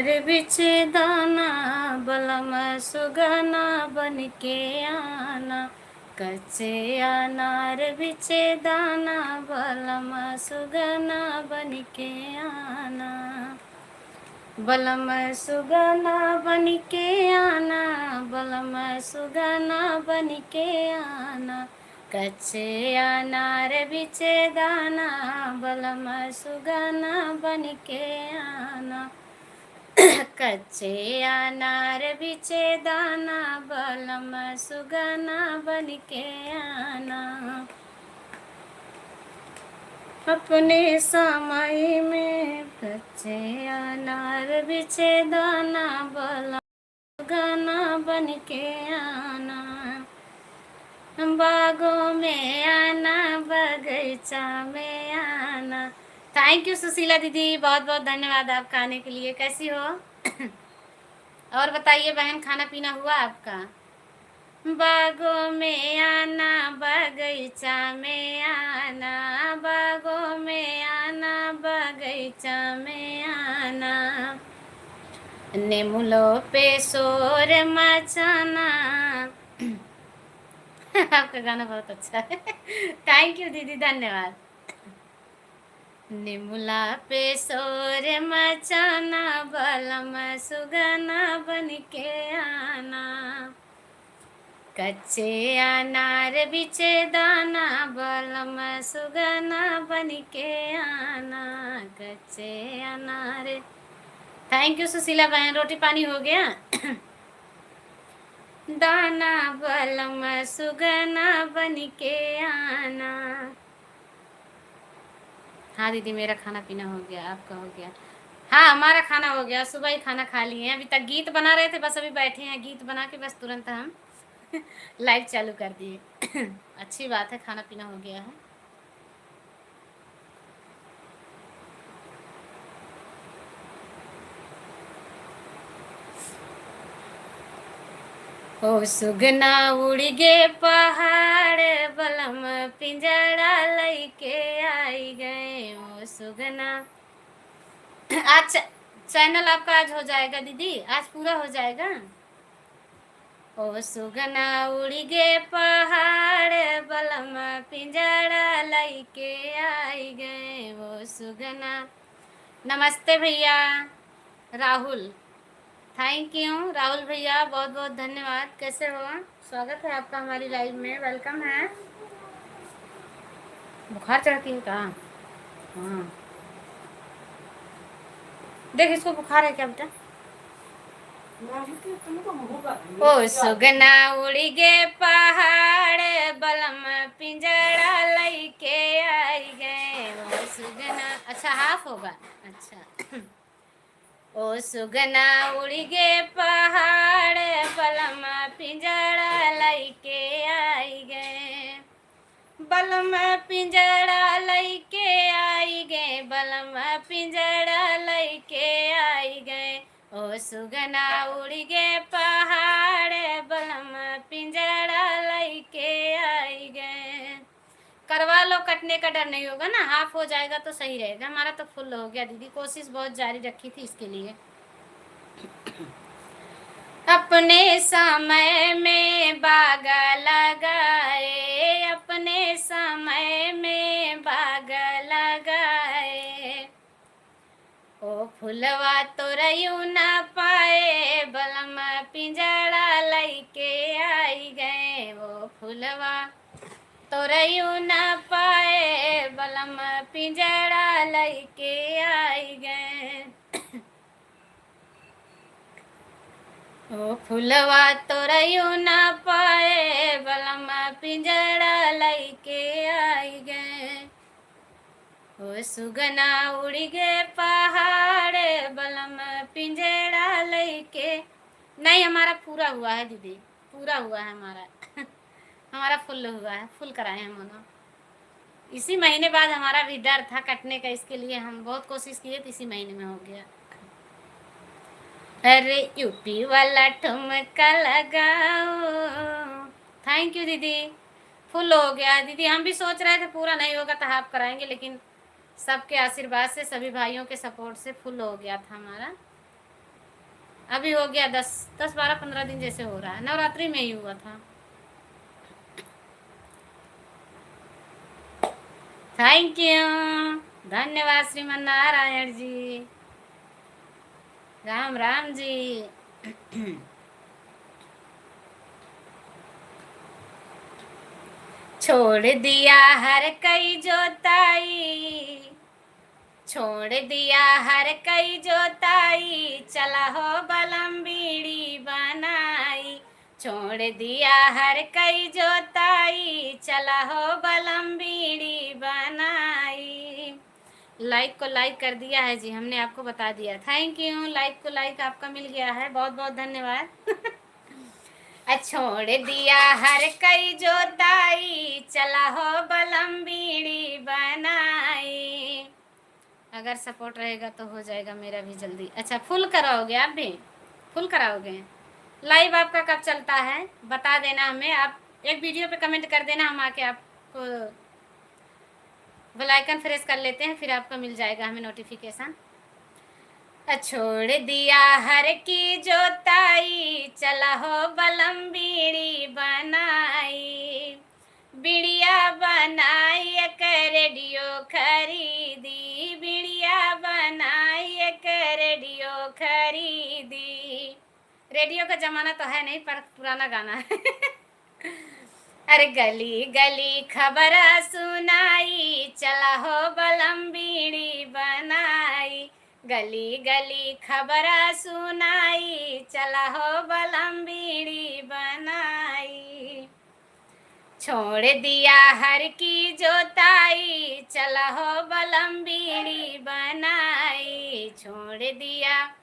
रे बिछे दाना बलम सुगना बन के आना, कच्चे अनार बिछे दाना बलम सुगना बन के आना, बलम सुगना बन के आना, बलम सुगना बन के आना, कच्चे अनार बिछे दाना बलम सुगना बन के आना, कच्चे अनार बिछे दाना बलम सुगना बन के आना, अपने समय में कच्चे अनार बिछे दाना बलम सुगना बन के आना, बागों में आना बगीचा में आना। थैंक यू सुशीला दीदी, बहुत बहुत धन्यवाद आपका आने के लिए। कैसी हो? और बताइए बहन, खाना पीना हुआ आपका? बागों में आना बगीचा में आना, बागों में आना बगीचा में आना, नेमुलों पे शोर मचाना। आपका गाना बहुत अच्छा है। थैंक यू दीदी, धन्यवाद। निमुला पे शोर मचाना बलम सुगना बन के आना, कच्चे अनार बिछे दाना बलम सुगना बन के आना, कच्चे अनार। थैंक यू सुशीला बहन, रोटी पानी हो गया? दाना बलम सुगना बन के आना। हाँ दीदी, मेरा खाना पीना हो गया, आपका हो गया? हाँ हमारा खाना हो गया, सुबह ही खाना खा लिए हैं। अभी तक गीत बना रहे थे, बस अभी बैठे हैं, गीत बना के बस तुरंत हम लाइव चालू कर दिए। अच्छी बात है, खाना पीना हो गया है। ओ सुगना उड़ गे पहाड़ बलम पिंजड़ा लेके आई गए, ओ सुगना। आज चैनल आपका आज हो जाएगा दीदी, आज पूरा हो जाएगा। ओ सुगना उड़ गे पहाड़ बलम पिंजड़ा लेके आई गए, वो सुगना। नमस्ते भैया राहुल, थैंक यू राहुल भैया, बहुत बहुत धन्यवाद। कैसे हो? स्वागत है आपका हमारी लाइव में, वेलकम है। बुखार चढ़ती है कहाँ? हाँ देख, इसको बुखार है क्या बेटा? ओ सुगना उड़ गे पहाड़ बलम पिंजड़ा लेके आई गए, ओ सुगना। अच्छा हाफ होगा, अच्छा। ओ सुगना उड़ गे पहाड़ बलम पिंजड़ा लेके आई गए, बलम पिंजड़ा लेके आई गए, बलम पिंजड़ा लेके आई गए, ओ सुगना उड़ गे पहाड़ बलम पिंजड़ा लेके आई गए। करवा लो, कटने का डर नहीं होगा ना, हाफ हो जाएगा तो सही रहेगा। हमारा तो फुल हो गया दीदी, कोशिश बहुत जारी रखी थी इसके लिए। अपने समय में बाग लगाए, अपने समय में बाग लगाए, ओ फुलवा तोरयू न पाए बलम पिंजड़ा लेके आई गए, वो फुलवा तोरयू न पाए बलम पिंजड़ा लेके आई गए, ओ फुलवा तोरयू न पाए बलम पिंजड़ा लेके आई गए, ओ सुगना उड़ गे पहाड़ बलम पिंजड़ा लेके। नहीं हमारा पूरा हुआ है दीदी, पूरा हुआ है हमारा। हमारा फुल हुआ है, फुल कराए हम दोनों। इसी महीने बाद हमारा भी डर था कटने का, इसके लिए हम बहुत कोशिश किए तो इसी महीने में हो गया। अरे यूपी वाला ठुमका लगाओ। थैंक यू दीदी, फुल हो गया दीदी। हम भी सोच रहे थे पूरा नहीं होगा तो हाफ कराएंगे, लेकिन सबके आशीर्वाद से, सभी भाइयों के सपोर्ट से फुल हो गया था हमारा। अभी हो गया 10 12 15 दिन जैसे हो रहा है, नवरात्रि में ही हुआ था। थैंक यू, धन्यवाद श्रीमन नारायण जी, राम राम जी। छोड़ दिया हर कई जोताई, छोड़ दिया हर कई जोताई, चला हो बलम बीड़ी बनाई। छोड़ दिया हर कई जोताई, चला हो बलम बीड़ी बनाई। लाइक को लाइक कर दिया है जी, हमने आपको बता दिया। थैंक यू, लाइक को लाइक आपका मिल गया है, बहुत बहुत धन्यवाद। छोड़ दिया हर कई जोताई, चला हो बलम बीड़ी बनाई। अगर सपोर्ट रहेगा तो हो जाएगा मेरा भी जल्दी। अच्छा, फुल कराओगे आप भी? फुल कराओगे? लाइव आपका कब चलता है बता देना हमें, आप एक वीडियो पे कमेंट कर देना, हम आके आपको बेल आइकन प्रेस कर लेते हैं, फिर आपको मिल जाएगा हमें नोटिफिकेशन। छोड़ दिया हर की जोताई, चला हो बलम बीड़ी बनाई। बिड़िया बनाई एक रेडियो खरीदी, बिड़िया बनाई एक रेडियो खरीदी। रेडियो का जमाना तो है नहीं, पर पुराना गाना है। अरे गली गली खबर सुनाई, चला हो बलम बीड़ी बनाई। गली गली खबर सुनाई, चला हो बलम बीड़ी बनाई। छोड़ दिया हर की जोताई, चला हो बलम बीड़ी बनाई। छोड़ दिया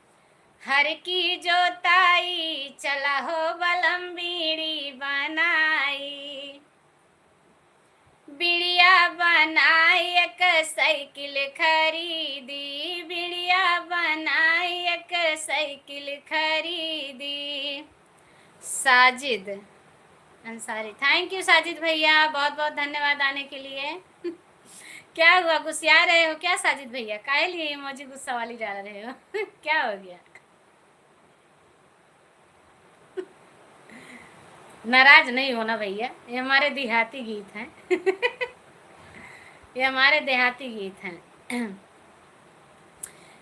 हर की जोताई, चला हो बलम बीड़ी बनाई। बिड़िया बनाई एक साइकिल खरीदी, बिड़िया बनाई एक साइकिल खरीदी। साजिद अंसारी, थैंक यू साजिद भैया, बहुत बहुत धन्यवाद आने के लिए। क्या हुआ, गुस्सा रहे हो क्या साजिद भैया? काहे लिए इमोजी गुस्सा वाली डाल रहे हो? क्या हो गया? नाराज नहीं होना भैया, ये हमारे देहाती गीत हैं। ये हमारे देहाती गीत हैं।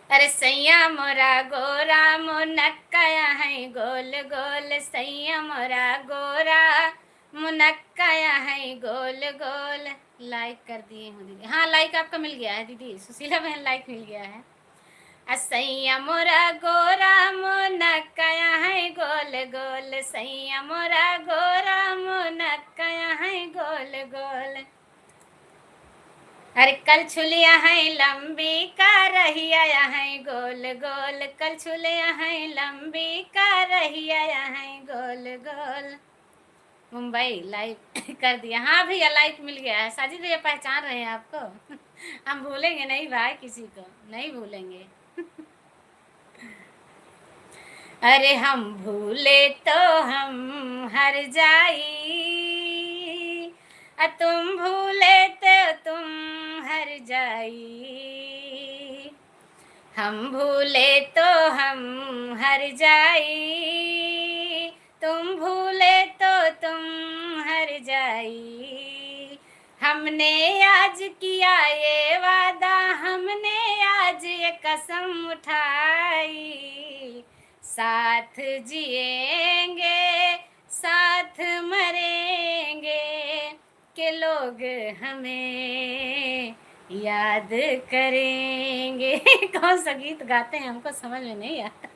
अरे सैया मोरा गोरा मुनक्काया है गोल गोल, सैया मोरा गोरा मुनक्काया है गोल गोल। लाइक कर दिए हूँ दीदी, हाँ लाइक आपका मिल गया है दीदी, सुशीला बहन लाइक मिल गया है। सैया मोरा गोरा मुनक्काया है गोल गोल, सैया मोरा गोरा मुनक्काया है गोल गोल। अरे कल छुलिया है लंबी का रहिया है गोल गोल, कल छुलिया है लंबी का रहिया है गोल गोल। मुंबई लाइक कर दिया, हाँ भैया लाइक मिल गया है। साजिद भैया पहचान रहे हैं आपको? हम भूलेंगे नहीं भाई, किसी को नहीं भूलेंगे। अरे हम भूले तो हम हर जाई, तुम भूले तो तुम हर जाई। हम भूले तो हम हर जाई, तुम भूले तो तुम हर जाई। हमने आज किया ये वादा, हमने आज ये कसम उठाई। साथ जिएंगे साथ मरेंगे, के लोग हमें याद करेंगे। कौन सा गीत गाते हैं हमको समझ में नहीं आता।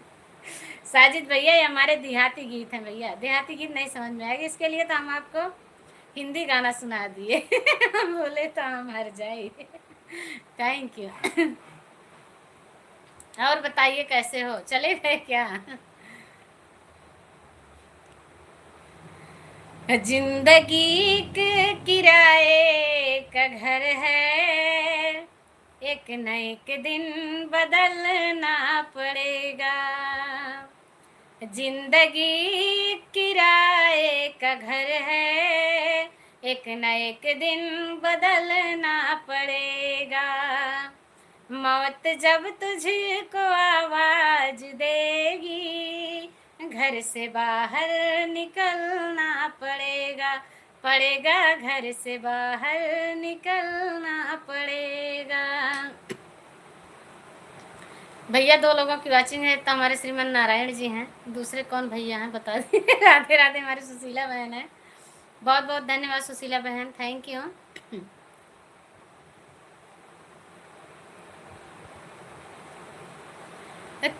साजिद भैया ये हमारे देहाती गीत हैं भैया, देहाती गीत नहीं समझ में आएगा, इसके लिए तो हम आपको हिंदी गाना सुना दिए। हम बोले तो हम हर जाए। Thank you. और बताइए कैसे हो, चले गए क्या? जिंदगी के किराए का घर है, एक न एक दिन बदलना पड़ेगा। जिंदगी किराए का घर है, एक न एक दिन बदलना पड़ेगा। मौत जब तुझको आवाज देगी, घर से बाहर निकलना पड़ेगा, पड़ेगा घर से बाहर निकलना पड़ेगा। भैया 2 लोगों की वाचिंग है, तो हमारे श्रीमन नारायण जी हैं, दूसरे कौन भैया हैं बता दीजिए। राधे राधे, हमारी सुशीला बहन है। बहुत बहुत धन्यवाद सुशीला बहन, थैंक यू।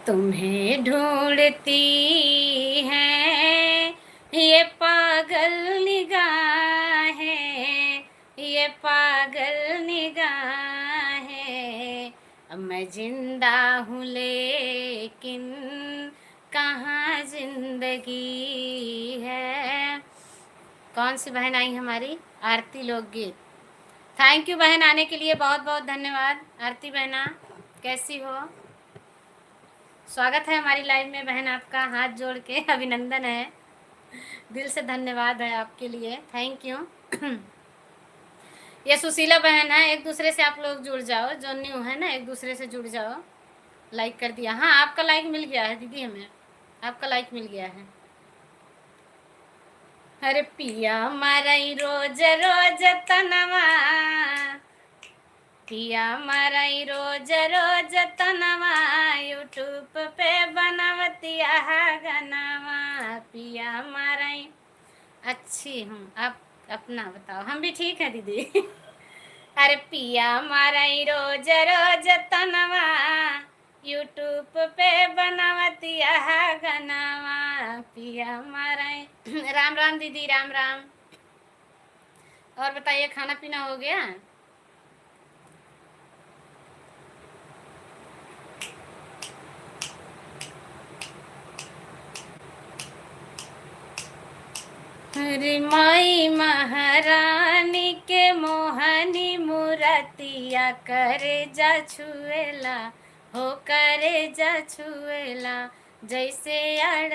तुम्हें ढूंढती है ये पागल निगाहें, ये पागल निगाहें। मैं जिंदा हूँ लेकिन कहाँ जिंदगी है। कौन सी बहन आई हमारी? आरती लोकगीत। थैंक यू बहन, आने के लिए बहुत बहुत धन्यवाद। आरती बहना कैसी हो? स्वागत है हमारी लाइव में बहन आपका, हाथ जोड़ के अभिनंदन है, दिल से धन्यवाद है आपके लिए, थैंक यू। ये सुशीला बहन है, एक दूसरे से आप लोग जुड़ जाओ, जो न्यू है ना एक दूसरे से जुड़ जाओ। लाइक कर दिया? हाँ आपका लाइक मिल गया है दीदी, हमें आपका लाइक मिल गया है। अरे पिया मारई रोज रोज तनवा, पिया मारई रोज रोज तनवा, यूट्यूब पे बनवतिया गनवा। पिया मारई अच्छी हूँ, आप अपना बताओ? हम भी ठीक है दीदी। अरे पिया मारई रोज रोज तनवा, यूट्यूब पे बनवतिया गनवा। पिया मारई। राम राम दीदी, राम राम। और बताइए खाना पीना हो गया? अरे माई महारानी के मोहनी मुरतिया करे जा छुएला, हो करे जा छुएला। जैसे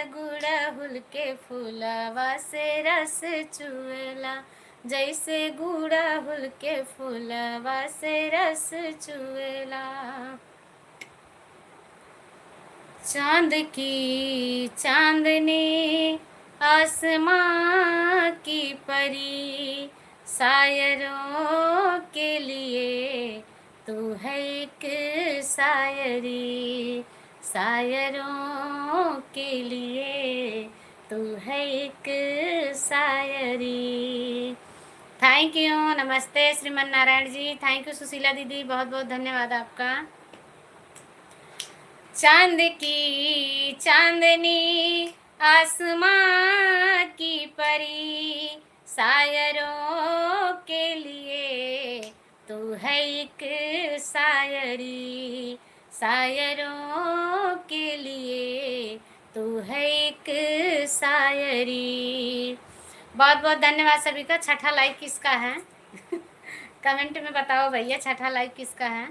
गुड़हुल के फूलवा से रस चुएला, जैसे गुड़हुल के फूलवा से रस चुएला। चांद की चांदनी आसमां की परी, शायरों के लिए तू है एक शायरी, शायरों के लिए तू है एक शायरी। थैंक यू, नमस्ते श्रीमन नारायण जी, थैंक यू सुशीला दीदी, बहुत बहुत धन्यवाद आपका। चांद की चांदनी आसमां की परी, शायरों के लिए तू है एक शायरी, शायरों के लिए तू है एक शायरी। बहुत बहुत धन्यवाद सभी का। छठा लाइक किसका है? कमेंट में बताओ भैया, छठा लाइक किसका है?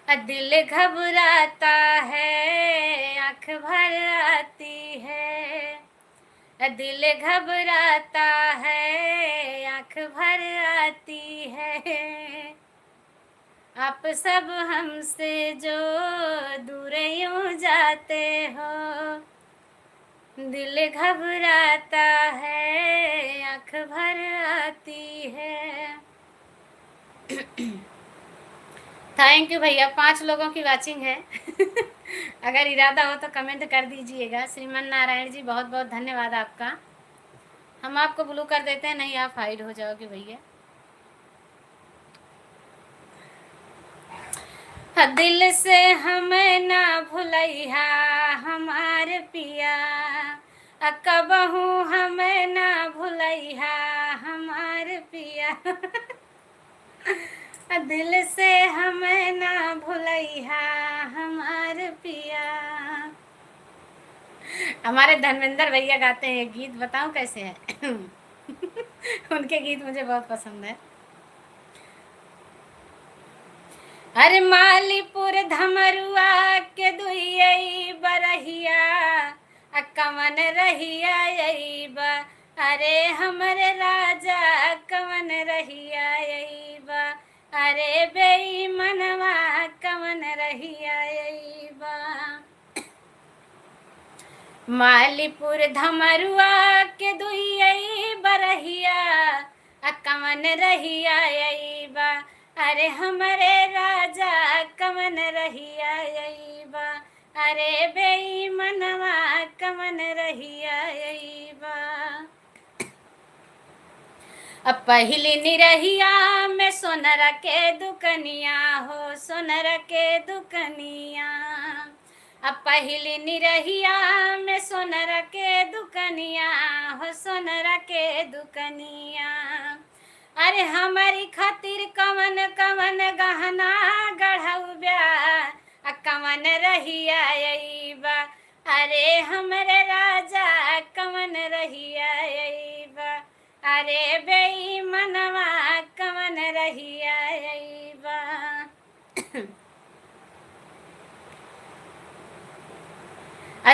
दिल घबराता है, आँख भर आती है, दिल घबराता है, आँख भर आती है। आप सब हमसे जो दूर यूं जाते हो, दिल घबराता है, आँख भर आती है। थैंक यू भैया, 5 लोगों की वाचिंग है। अगर इरादा हो तो कमेंट कर दीजिएगा। श्रीमन नारायण जी बहुत बहुत धन्यवाद आपका। हम आपको ब्लू कर देते हैं, नहीं आप हाइड हो जाओगे भैया। दिल से हमें ना भुलैया हमार पिया, कबहू हमें ना भुलैया हमार पिया। दिल से हमें ना भुलैया हमार पिया। हमारे धर्मेंद्र भैया गाते हैं गीत, बताऊं कैसे है? उनके गीत मुझे बहुत पसंद है। अरे मालीपुर धमरुआ के दुई बरहिया, कवन रहिया बा, अरे हमरे राजा कवन रहिया बा, अरे बेईमनवा कवन रहिया बा। मालीपुर धमरुआ के दुई बरहिया कमन रहिया बा। अरे हमरे राजा कमन रहिया बा। अरे बेईमनवा कमन रहिया बा। अब पहली निरहिया में सोनर के दुकनिया हो, सोनर के दुकनिया। अब पहली निरहिया में सोनर के दुकनिया हो, सोनर के दुकनिया। अरे हमारी खातिर कवन कवन गहना गढ़ऊ ब्या कवन रहिया बा। अरे हमरे राजा कवन रहिया बा। अरे बेईमनवा कवन रहिया बा।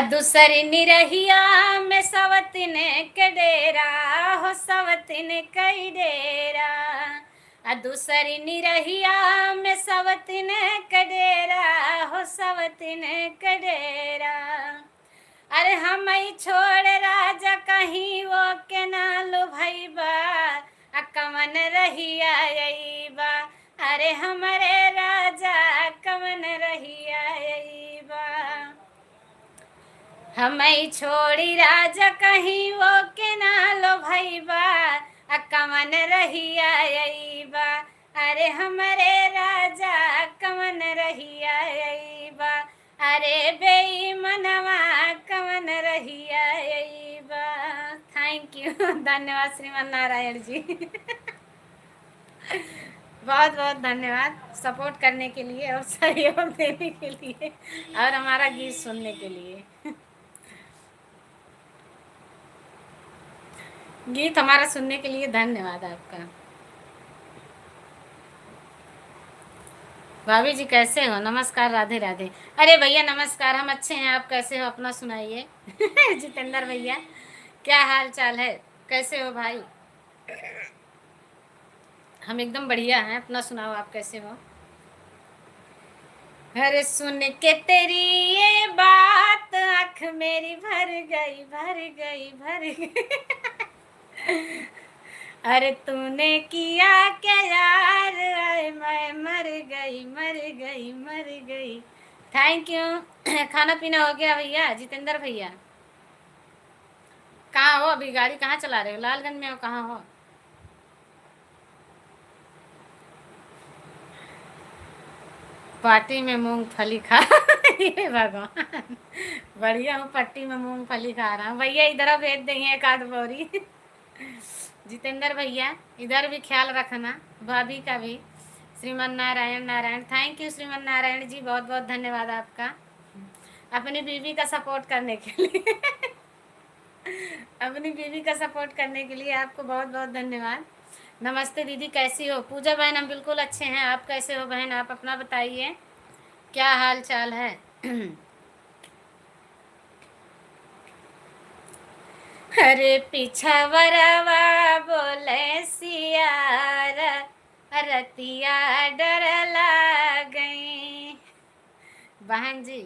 दूसरी निरहिया में सवतिन के डेरा हो, सवतिन कई डेरा। दूसरी निरहिया में सवतिन के डेरा हो, सवतिन के डेरा। अरे हम छोड़ राजा कहीं वो के ना लो भाई बा कमन रहिया बा। अरे हमारे राजा कमन रहिया बा। हम छोड़ी राजा कहीं वो के ना लो भाई बा कमन रहिया बा। अरे हमारे राजा कमन रहिया बा। अरे बेईमनवा कमन रहिया बा। थैंक यू, धन्यवाद श्रीमान नारायण जी। बहुत बहुत धन्यवाद सपोर्ट करने के लिए और सहयोग देने के लिए और हमारा गीत सुनने के लिए। गीत हमारा सुनने के लिए धन्यवाद आपका। भाभी जी कैसे हो? नमस्कार, राधे राधे। अरे भैया नमस्कार, हम अच्छे हैं, आप कैसे हो? अपना सुनाइए। जितेंद्र भैया क्या हाल चाल है, कैसे हो भाई? हम एकदम बढ़िया हैं, अपना सुनाओ, आप कैसे हो? अरे सुन के तेरी ये बात आँख मेरी भर गई, भर गई, भर गई। अरे तूने किया क्या यार, आए मैं मर गई, मर गई, मर गई। Thank you. खाना पीना हो गया भैया? जितेंद्र भैया कहाँ हो अभी? गाड़ी कहाँ चला रहे हो? लालगंज में हो? कहाँ हो? पार्टी में मूंगफली खा। ये भगवान, बढ़िया हूँ, पट्टी में मूंगफली खा रहा हूँ। भैया इधर भेज देंगे एक आध बोरी। जितेंद्र भैया इधर भी ख्याल रखना, भाभी का भी। श्रीमान नारायण नारायण, थैंक यू श्रीमान नारायण जी, बहुत बहुत धन्यवाद आपका अपनी बीवी का सपोर्ट करने के लिए। अपनी बीवी का सपोर्ट करने के लिए आपको बहुत बहुत धन्यवाद। नमस्ते दीदी, कैसी हो? पूजा बहन हम बिल्कुल अच्छे हैं, आप कैसे हो बहन? आप अपना बताइए, क्या हाल चाल है? अरे पीछा वरवा बोले सियार रतिया डर गई। बहन जी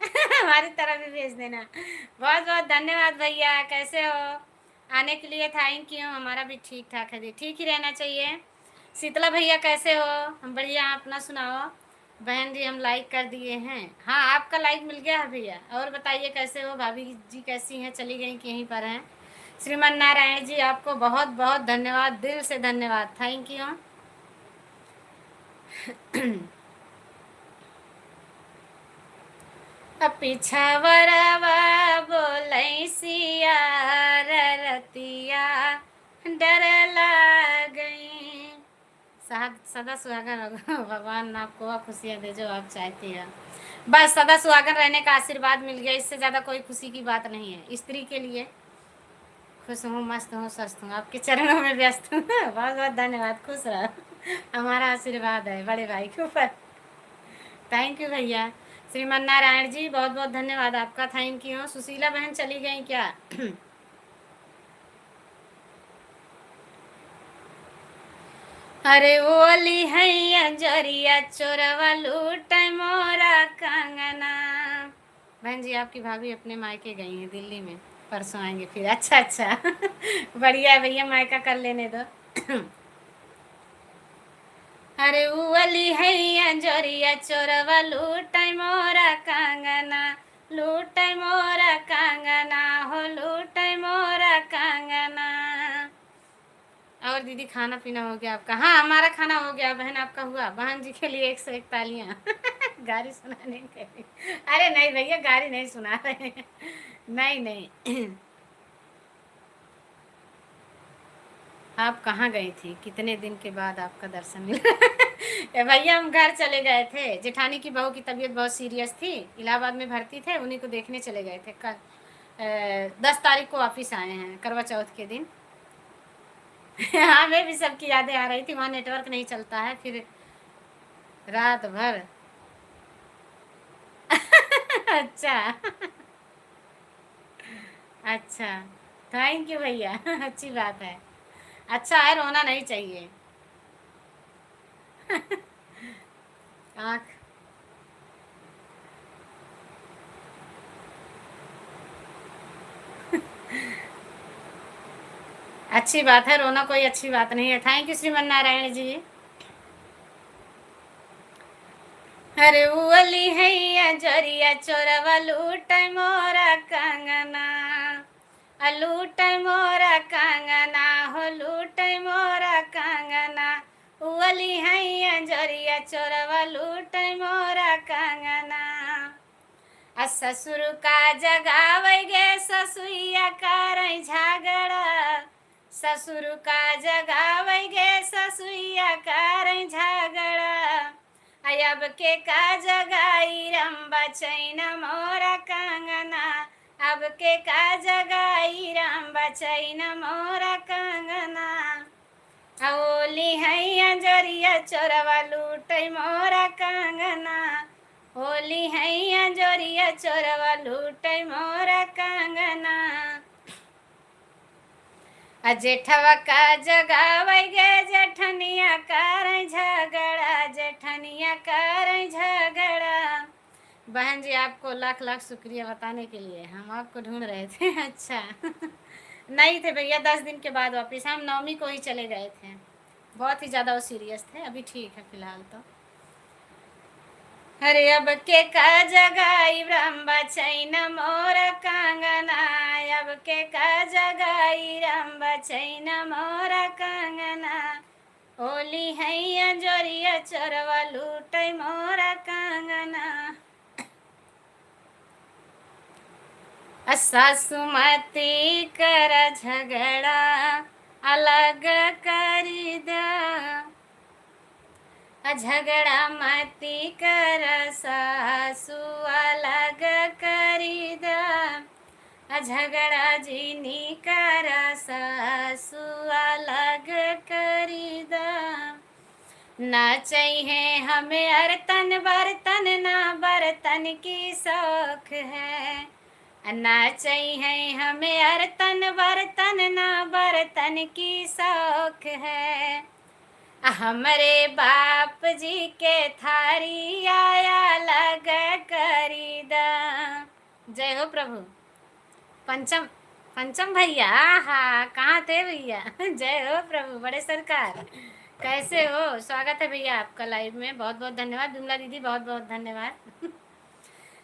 हमारी तरफ भी भेज देना। बहुत बहुत धन्यवाद भैया, कैसे हो? आने के लिए थैंक यू। हमारा भी ठीक ठाक है, ठीक ही रहना चाहिए। शीतला भैया कैसे हो? हम बढ़िया, अपना सुनाओ। बहन जी हम लाइक कर दिए हैं। हाँ आपका लाइक मिल गया है भैया। और बताइए कैसे हो? भाभी जी कैसी हैं? चली गई कि यहीं पर हैं? श्रीमान नारायण जी आपको बहुत बहुत धन्यवाद, दिल से धन्यवाद, थैंक यू। पीछा वरवा बोलै सिया रतिया डर गई। सदा सुहागन रहो, भगवान आपको खुशियाँ दे जो आप चाहती हैं। बस सदा सुहागन रहने का आशीर्वाद मिल गया, इससे ज़्यादा कोई खुशी की बात नहीं है। स्त्री के लिए खुश हूँ, मस्त हूँ, स्वस्थ हूँ, आपके चरणों में व्यस्त हूँ। बहुत बहुत धन्यवाद, खुश रहो, हमारा आशीर्वाद है बड़े भाई के ऊपर। थैंक यू भैया। श्रीमान नारायण जी बहुत बहुत धन्यवाद आपका, थैंक यू। सुशीला बहन चली गई क्या? अरे ओली है जरिया चोरवा लूट मोरा कंगना। बहन जी आपकी भाभी अपने मायके गई हैं दिल्ली में, परसों आएंगे फिर। अच्छा अच्छा बढ़िया है भैया, मायका कर लेने दो। अरे उवली हैया जोरिया चोरवा लूटाई मोरा कांगना, लूटाई मोरा कांगना हो, लूटाई मोरा कांगना। और दीदी खाना पीना हो गया आपका? हाँ हमारा खाना हो गया। बहन आपका हुआ? बहन जी के लिए 101 तालियां। गाली सुनाने के लिए। अरे नहीं भैया गाली नहीं सुना रहे हैं। नहीं नहीं। आप कहाँ गई थी? कितने दिन के बाद आपका दर्शन मिला? भैया हम घर चले गए थे, जेठानी की बहू की तबीयत बहुत सीरियस थी, इलाहाबाद में भर्ती थे, उन्हीं को देखने चले गए थे। कल 10 तारीख को वापस आए हैं, करवा चौथ के दिन। हाँ मैं भी सबकी यादें आ रही थी, वहाँ नेटवर्क नहीं चलता है फिर रात भर। अच्छा अच्छा, थैंक यू भैया। अच्छी बात है, अच्छा है, रोना नहीं चाहिए। आँख अच्छी बात है, रोना कोई अच्छी बात नहीं है। Thank you Shriman Narayan ji. अरे उवली हैया जोरिया चोरवा लूटाई मोरा कांगना, लूटाई मोरा कांगना हो, लूटाई मोरा कांगना। उवली हैया जोरिया चोरवा लूटाई मोरा कांगना। ससुर का जगावै गे ससुइया करई झगड़ा, ससुर का जगावै गे ससुइया करई झगड़ा। अब के का जगाई रंबा चैन मोरा कांगना, अब के का जगाई रंबा चैन मोरा कांगना। ओली हैया जोरिया चोरवा लूटै मोरा कांगना, होली हैया जोरिया चोरवा लूटै मोरा कांगना। जेठवा का जगावै गे जेठनिया कर झगड़ा, जेठनिया कर झगड़ा। बहन जी आपको लाख लाख शुक्रिया बताने के लिए, हम आपको ढूंढ रहे थे। अच्छा नहीं थे भैया, 10 दिन के बाद वापस। हम नवमी को ही चले गए थे, बहुत ही ज़्यादा वो सीरियस थे, अभी ठीक है फिलहाल तो। अरे अब के का जगाई ब्रह्मा चैन मोर कांगना, अब के का जगाई रंबा चैन मोर कांगना। होली हैया जोरिया चोरवा लूटै मोर कांगना। सासुमती कर झगड़ा अलग करी दा, झगड़ा मती कर सासु अलग करी दा, झगड़ा जीनी कर सासु अलग करी दा। ना चाहिए हमें अरतन बर्तन, ना बर्तन की शौक है, ना चाहिए हमें अरतन बर्तन, ना बर्तन की शौक है। हमरे बाप जी के थारी आया लग करी दा। जय हो प्रभु। पंचम पंचम भैया, हाँ कहाँ थे भैया? जय हो प्रभु बड़े सरकार, कैसे हो? स्वागत है भैया आपका लाइव में, बहुत बहुत धन्यवाद। विमला दीदी बहुत बहुत धन्यवाद।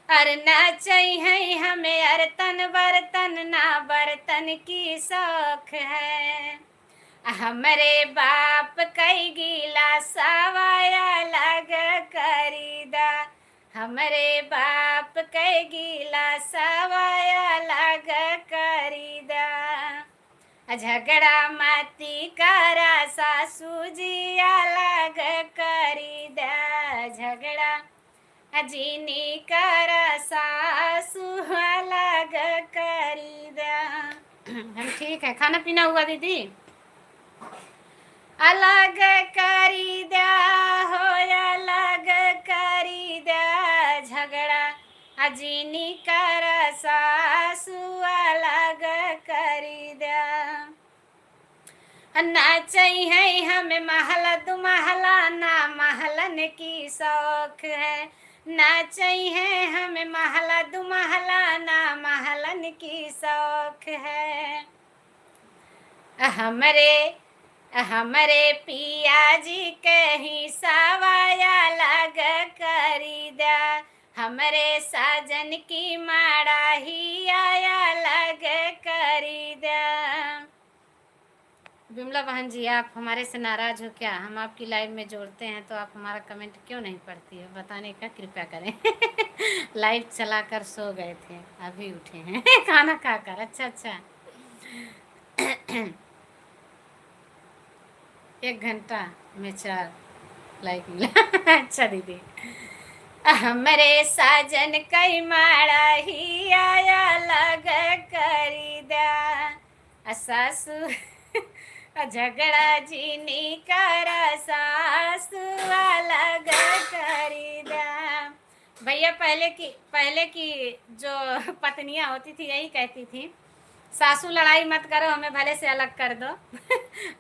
अरे ना चाहिए हमें अरतन बर्तन, ना बर्तन की शौक है। हमरे बाप कई गिला सवाया लग करीदा, हमरे बाप कई गिला सवाया लग करीदा। झगड़ा मती करा सासू जी अलग करीदा, झगड़ा जीनी कर सासू अलग करीदा। हम ठीक है, खाना पीना हुआ दीदी? अलग करी दा हो, अलग करी दा, झगड़ा अजीनी कर सासू अलग करी दा। ना चाहिए हमें महल दो महला, ना महलन की शौक है, ना चाहिए हमें महला दो महला, साजन की शौक है। हमरे पिया जी कहीं सवाया लग खरीदा, हमरे साजन की माड़ा ही आया लग खरीदा। विमला बहन जी, आप हमारे से नाराज हो क्या? हम आपकी लाइव में जोड़ते हैं तो आप हमारा कमेंट क्यों नहीं पढ़ती है? बताने का कृपया करें। लाइव चलाकर सो गए थे, अभी उठे हैं खाना खाकर। अच्छा अच्छा। 1 घंटा में 4 लाइक मिला। अच्छा दीदी। हमरे साजन कई माड़ा ही आया लग खरीदा, सासू झगड़ा जीनी कर सासू अलग खरीदा। भैया पहले की जो पत्नियां होती थी यही कहती थी, सासू लड़ाई मत करो, हमें भले से अलग कर दो।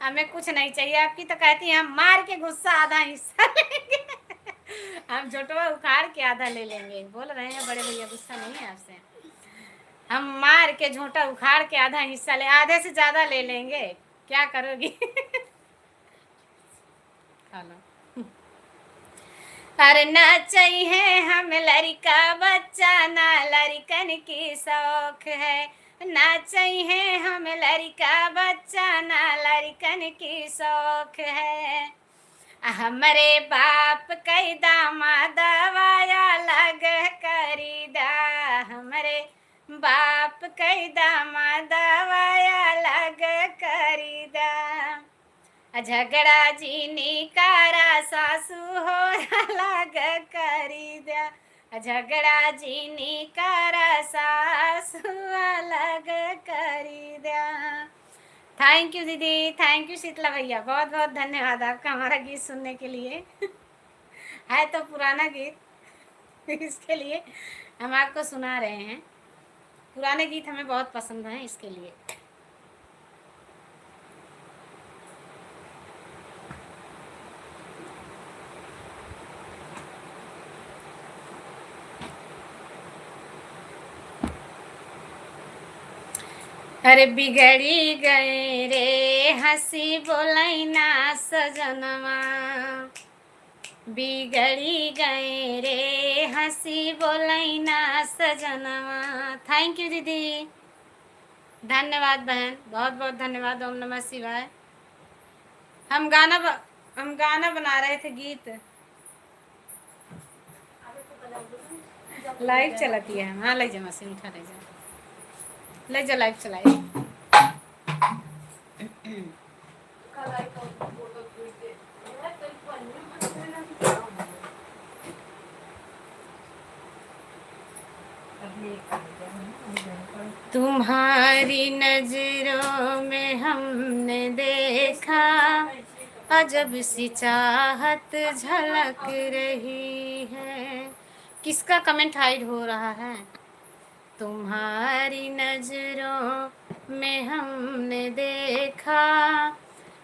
हमें कुछ नहीं चाहिए आपकी। तो कहती हैं हम मार के गुस्सा आधा हिस्सा लेंगे। हम झोटवा उखाड़ के आधा ले लेंगे। बोल रहे हैं बड़े भैया, गुस्सा नहीं है आपसे? हम मार के झोटा उखाड़ के आधा हिस्सा ले, आधे से ज्यादा ले लेंगे। क्या करोगी? खा लो। अरे ना चाहिए हम लड़का बच्चा, ना लड़कन की शौक है। ना चाहिए हम लड़का बच्चा, ना लड़कन की शौक है। हमरे बाप कई दामाद वाया लग खरीदा, हमरे बाप कई दामाद वाया लग खरीदा। झगड़ा जीनी कारा सासू हो अलग खरीदा, झगड़ा जीनी कारा सासू अलग खरीदा। थैंक यू दीदी, थैंक यू शीतला भैया, बहुत बहुत धन्यवाद आपका हमारा गीत सुनने के लिए। है तो पुराना गीत, इसके लिए हम आपको सुना रहे हैं। पुराने गीत हमें बहुत पसंद हैं, इसके लिए। अरे बिगड़ी गए रे हंसी बोलैना सजनवा, बिगड़ी गए रे हंसी बोलैना सजनवा। थैंक यू दीदी, धन्यवाद बहन, बहुत बहुत धन्यवाद। ओम नमः शिवाय। हम गाना बना रहे थे, गीत लाइव चलाती है। हाँ ले जा मशीन उठा, ले जा लाइव चलाई। तुम्हारी नजरों में हमने देखा अजब सी चाहत झलक रही है। किसका कमेंट हाइड हो रहा है? तुम्हारी नजरों में हमने देखा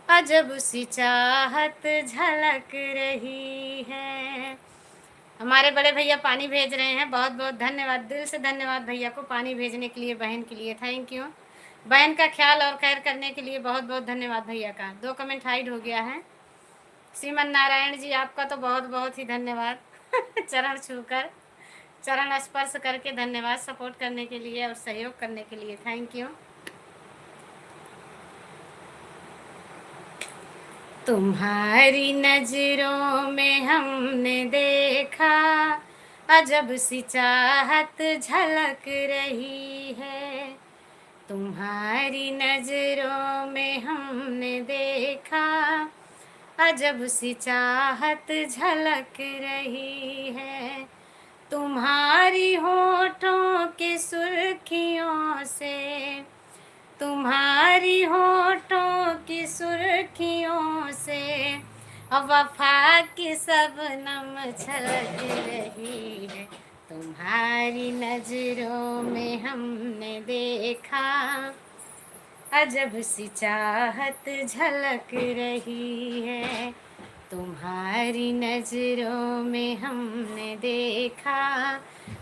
अजब सी चाहत झलक रही है। हमारे बड़े भैया पानी भेज रहे हैं, बहुत बहुत धन्यवाद, दिल से धन्यवाद भैया को पानी भेजने के लिए, बहन के लिए। Thank you. बहन का ख्याल और खैर करने के लिए बहुत बहुत धन्यवाद भैया का। 2 कमेंट हाइड हो गया है। श्रीमन नारायण जी, आपका तो बहुत बहुत ही धन्यवाद। चरण छूकर, चरण स्पर्श करके धन्यवाद, सपोर्ट करने के लिए और सहयोग करने के लिए। Thank you. तुम्हारी नजरों में हमने देखा अजब सी चाहत झलक रही है। तुम्हारी नजरों में हमने देखा अजब सी चाहत झलक रही है। तुम्हारी होठों के सुर्खियों से, तुम्हारी होठों की सुर्खियों से वफा की सबनम छलक रही है। तुम्हारी नजरों में हमने देखा अजब सी चाहत झलक रही है। तुम्हारी नजरों में हमने देखा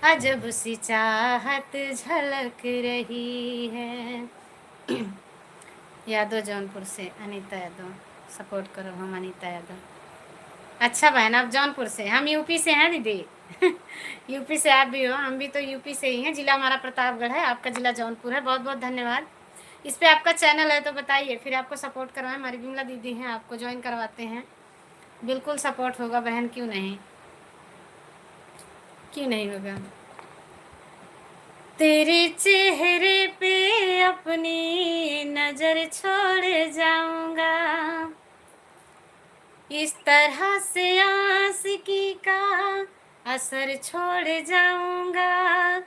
अजब सी चाहत झलक रही है। यादव जौनपुर से, अनीता यादव। सपोर्ट करो हम अनीता यादव। अच्छा बहन, आप जौनपुर से, हम यूपी से हैं दीदी। यूपी से आप भी हो, हम भी तो यूपी से ही हैं। जिला हमारा प्रतापगढ़ है, आपका जिला जौनपुर है। बहुत बहुत धन्यवाद। इस पे आपका चैनल है तो बताइए, फिर आपको सपोर्ट करवाएं। हमारी विमला दीदी हैं, आपको ज्वाइन करवाते हैं। बिल्कुल सपोर्ट होगा बहन, क्यों नहीं, क्यों नहीं होगा। तेरे चेहरे पे अपनी नजर छोड़ जाऊंगा, इस तरह से आशिकी का असर छोड़ जाऊंगा।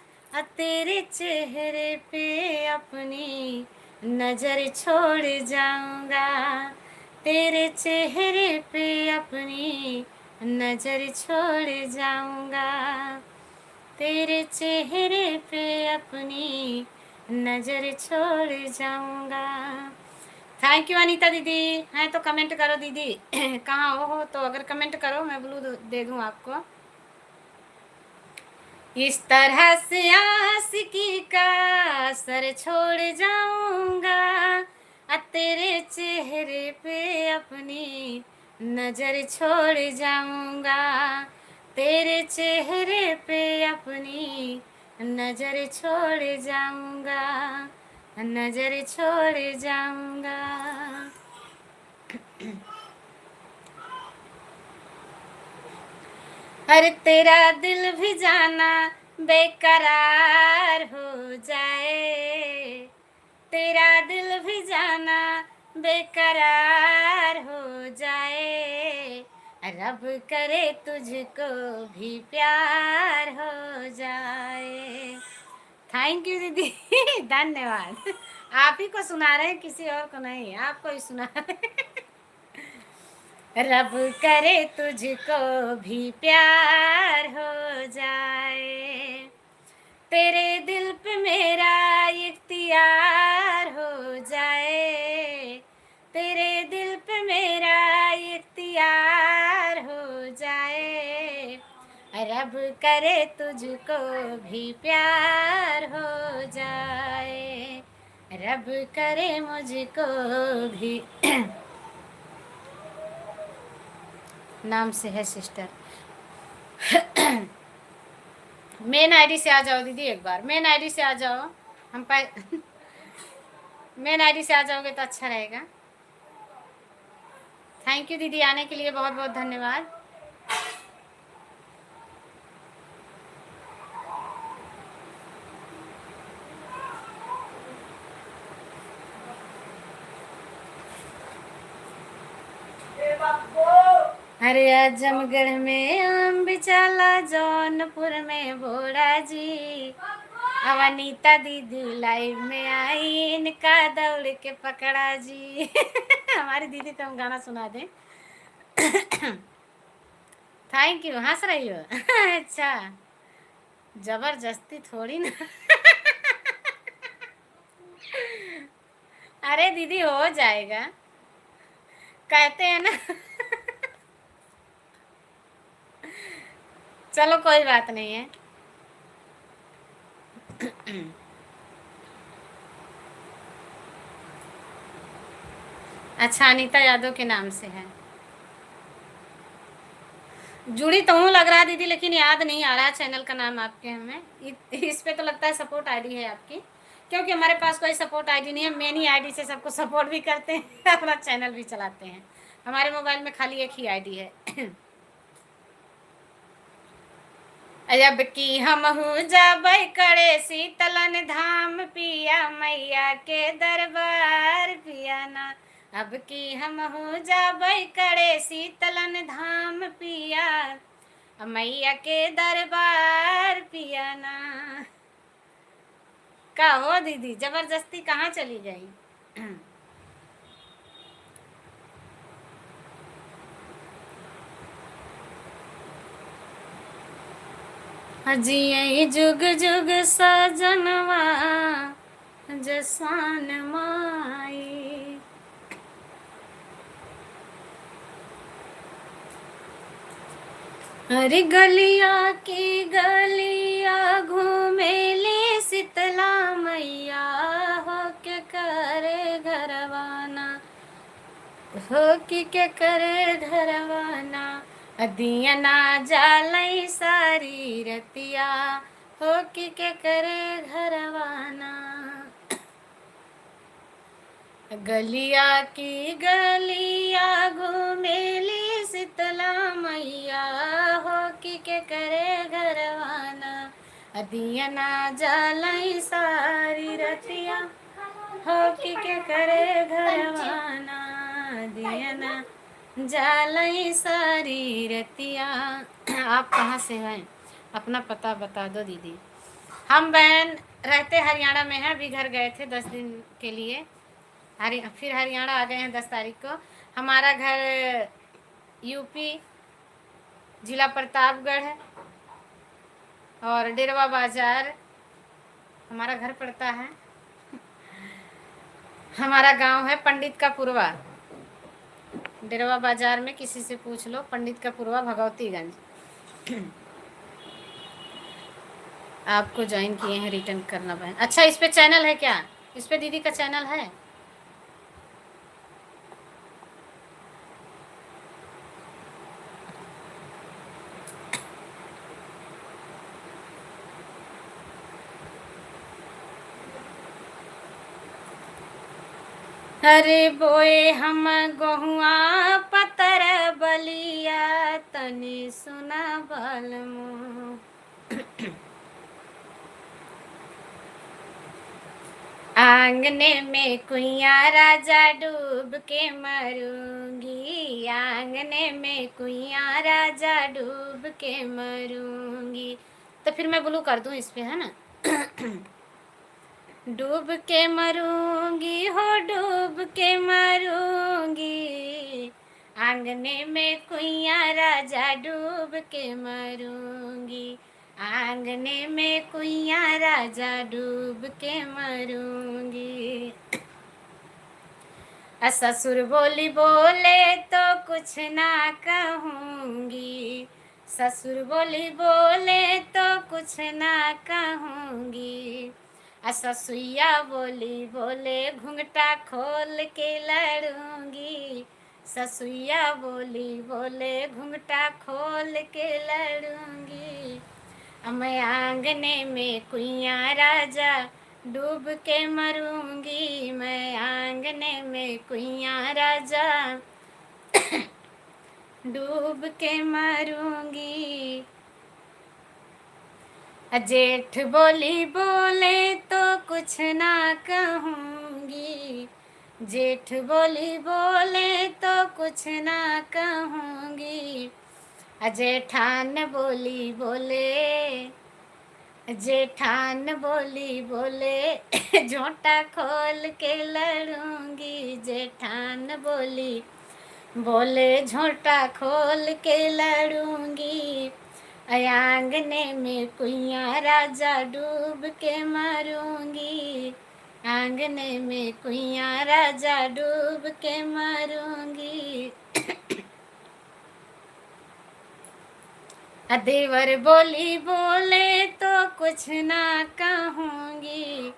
तेरे चेहरे पे अपनी नजर छोड़ जाऊंगा, तेरे चेहरे पे अपनी नजर छोड़ जाऊंगा, तेरे चेहरे पे अपनी नजर छोड़ जाऊंगा। थैंक यू अनीता दीदी। हैं तो कमेंट करो दीदी। कहाँ हो तो अगर कमेंट करो, मैं ब्लू दे दूँ आपको। इस तरह से आशिकी का असर छोड़ जाऊंगा, तेरे चेहरे पे अपनी नजर छोड़ जाऊंगा, तेरे चेहरे पे अपनी नजर छोड़ जाऊंगा, नजर छोड़ जाऊंगा। अरे तेरा दिल भी जाना बेकरार हो जाए, तेरा दिल भी जाना बेकरार हो जाए, रब करे तुझको भी प्यार हो जाए। थैंक यू दीदी। धन्यवाद। आप ही को सुना रहे हैं, किसी और को नहीं, आपको ही सुना रहे हैं। रब करे तुझको भी प्यार हो जाए, तेरे दिल पे मेरा इख्तियार हो जाए, तेरे दिल पे मेरा इख्तियार हो जाए, रब करे तुझको भी प्यार हो जाए, रब करे मुझको भी। नाम से है सिस्टर। मेन आईडी से आ जाओ दीदी, एक बार मेन आईडी से आ जाओ। हम मेन आईडी से आ जाओगे तो अच्छा रहेगा। थैंक यू दीदी, आने के लिए बहुत बहुत धन्यवाद। अरे आजमगढ़ में आम बिचाला, जौनपुर में भोड़ा जी, अब अनीता दीदी लाइव में आई, इनका दौड़ के पकड़ा जी। हमारी दीदी तो हम गाना सुना दें। थैंक यू, हंस रही हो। अच्छा, जबरदस्ती थोड़ी ना। अरे दीदी हो जाएगा, कहते हैं ना। चलो कोई बात नहीं है। अच्छा, अनीता यादव के नाम से है। जुड़ी तो हूँ लग रहा है दीदी, लेकिन याद नहीं आ रहा चैनल का नाम आपके। हमें इस पे तो लगता है सपोर्ट आईडी है आपकी, क्योंकि हमारे पास कोई सपोर्ट आईडी नहीं है। मेन ही आईडी से सबको सपोर्ट भी करते हैं, अपना चैनल भी चलाते हैं। हमारे मोबाइल में खाली एक ही आईडी है। अब की हमहू जाबै करे शीतलन धाम, पिया मैया के दरबार पिया ना। अब की हमहू जाबै करे शीतलन धाम, पिया मैया के दरबार पिया ना। का हो दीदी, जबरदस्ती कहाँ चली गई। जी जुग जुग सजनवा जसान माई, अरे गलिया की गलिया घूमेली शीतला मैया, हो के करे घरवाना, हो के करे घरवाना, दियना जालई सारी रतिया, हो के करे घरवाना। गलिया की गलिया घूमेली शीतला मैया, हो के करे घरवाना, दियना जालई सारी रतिया, हो के करे घरवाना, दियना जालई सारी रतिया। आप कहाँ से हैं? अपना पता बता दो दीदी। हम बहन रहते हरियाणा में हैं, अभी घर गए थे 10 दिन के लिए, फिर हरियाणा आ गए हैं 10 तारीख को। हमारा घर यूपी जिला प्रतापगढ़ है और डेरवा बाजार हमारा घर पड़ता है। हमारा गांव है पंडित का पुरवा। डेरवा बाजार में किसी से पूछ लो, पंडित का पुरवा, भगवतीगंज। आपको ज्वाइन किए हैं, रिटर्न करना बहन। अच्छा, इस पे चैनल है क्या? इस पे दीदी का चैनल है? अरे बोए हम गहुआ पतर बलिया, तनी सुना बलमो। आंगने में कुइया राजा डूब के मरूंगी, आंगने में कुइया राजा डूब के मरूंगी। तो फिर मैं ब्लू कर दूं इस पे, है ना? डूब के मरूंगी हो, डूब के मरूंगी, आंगने में कुइया राजा डूब के मरूंगी, आंगने में कुइया राजा डूब के मरूंगी। ससुर बोली बोले तो कुछ ना कहूँगी, ससुर बोली बोले तो कुछ ना कहूँगी, ससुइया बोली बोले घुंघटा खोल के लड़ूंगी, ससुइया बोली बोले घुंघटा खोल के लड़ूंगी। मैं आंगने में कुइया राजा डूब के मरूंगी, मैं आंगने में कुइया राजा डूब के मरूंगी। जेठ बोली बोले तो कुछ ना कहूँगी, जेठ बोली बोले तो कुछ ना कहूँगी, जेठान बोली बोले, जेठान बोली बोले झोंटा खोल के लड़ूंगी, जेठान बोली बोले झोंटा खोल के लड़ूंगी, आंगने में कुइया राजा डूब के मरूंगी, आंगने में कुइया राजा डूब के मरूंगी। देवर बोली बोले तो कुछ ना कहूँगी,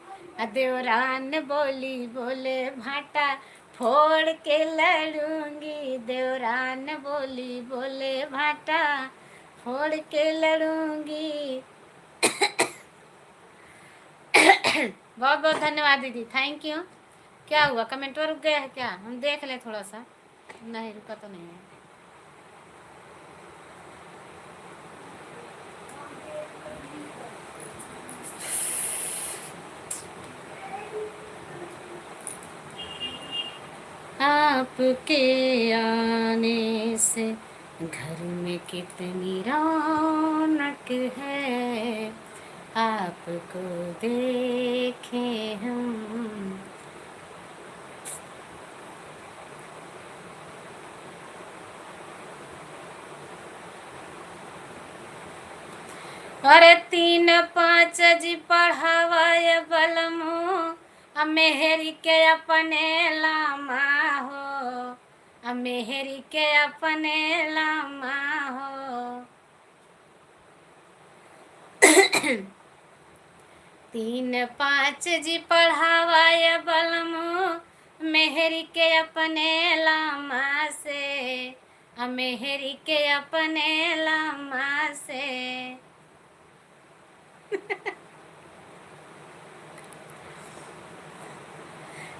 देवरान बोली बोले भाटा फोड़ के लड़ूंगी, देवरान बोली बोले भाटा फोड़ के लड़ूंगी। बहुत बहुत धन्यवाद दीदी, थैंक यू। क्या हुआ, कमेंट रुक गया है क्या? हम देख लें थोड़ा सा। नहीं, रुका तो नहीं है। आपके आने से घर में कितनी रौनक है, आपको देखे हम। अरे 3-5 जी पढ़ावाय बलमो, मेहरी के अपने लामा हो, मेहरी के अपने लामा हो, तीन पाँच जी पढ़ावाय बलमो मेहरी के अपने लामा से, मेहरी के अपने लामा से।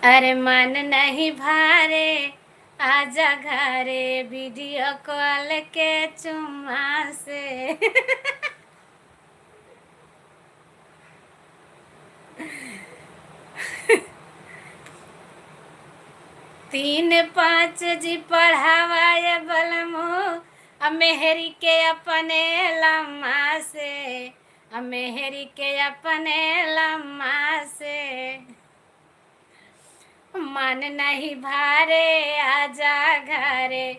अरे मन नहीं भारे आजा घरे वीडियो कॉल के चुम्मा से। तीन पाँच जी पढ़ावाय बलमो मेहरी के अपने लम्मा से, मेहरी के अपने लम्मा से। मन नहीं भारे आजा घरे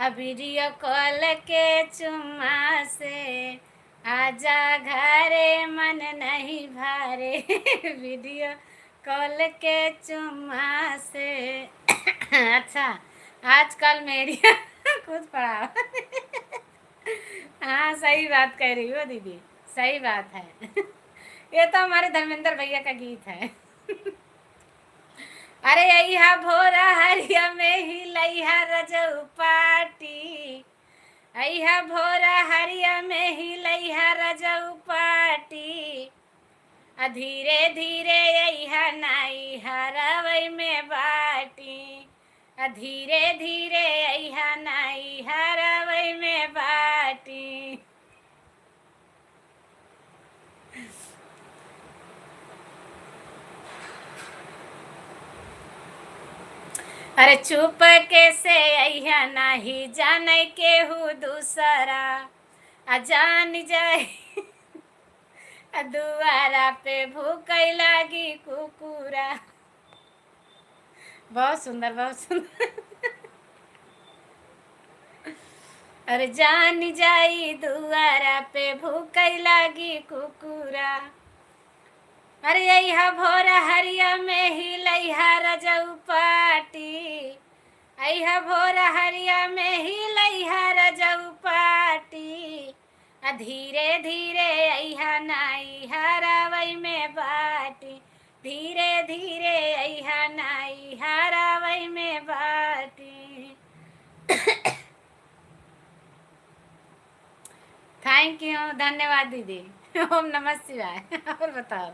वीडियो कॉल के चुम्मा से, आजा घरे मन नहीं भारे वीडियो कॉल के चुम्मा से। अच्छा, आजकल मेरी खुद पढ़ा। हाँ सही बात कह रही हो दीदी, सही बात है। ये तो हमारे धर्मेंद्र भैया का गीत है। अरे अइहा भोरा हरिया में ही लइहा रजऊ पाटी, अइहा भोरा हरिया में ही लइहा रजऊ पाटी, धीरे धीरे अइहा नाई हरवई में बाटी, धीरे धीरे अइहा नाई हरवई में बाटी। अरे चुप कैसे अइहा नाही जाने केहू दूसरा, जान जाए दुआरा पे भूखई लागी कुकुरा। बहुत सुंदर, बहुत सुंदर। अरे जान जाई दुआरा पे भूखई लागी कुकुरा, अरे अइहा भोरा हरिया में ही लइहा रजऊ पाटी, अइहा भोरा हरिया में ही लइहा रजऊ पाटी, धीरे धीरे अइहा नाई हरावई में बाटी, धीरे धीरे अइहा नाई हरावई में बाटी। थैंक यू, धन्यवाद दीदी। ओम नमः शिवाय। और बताओ।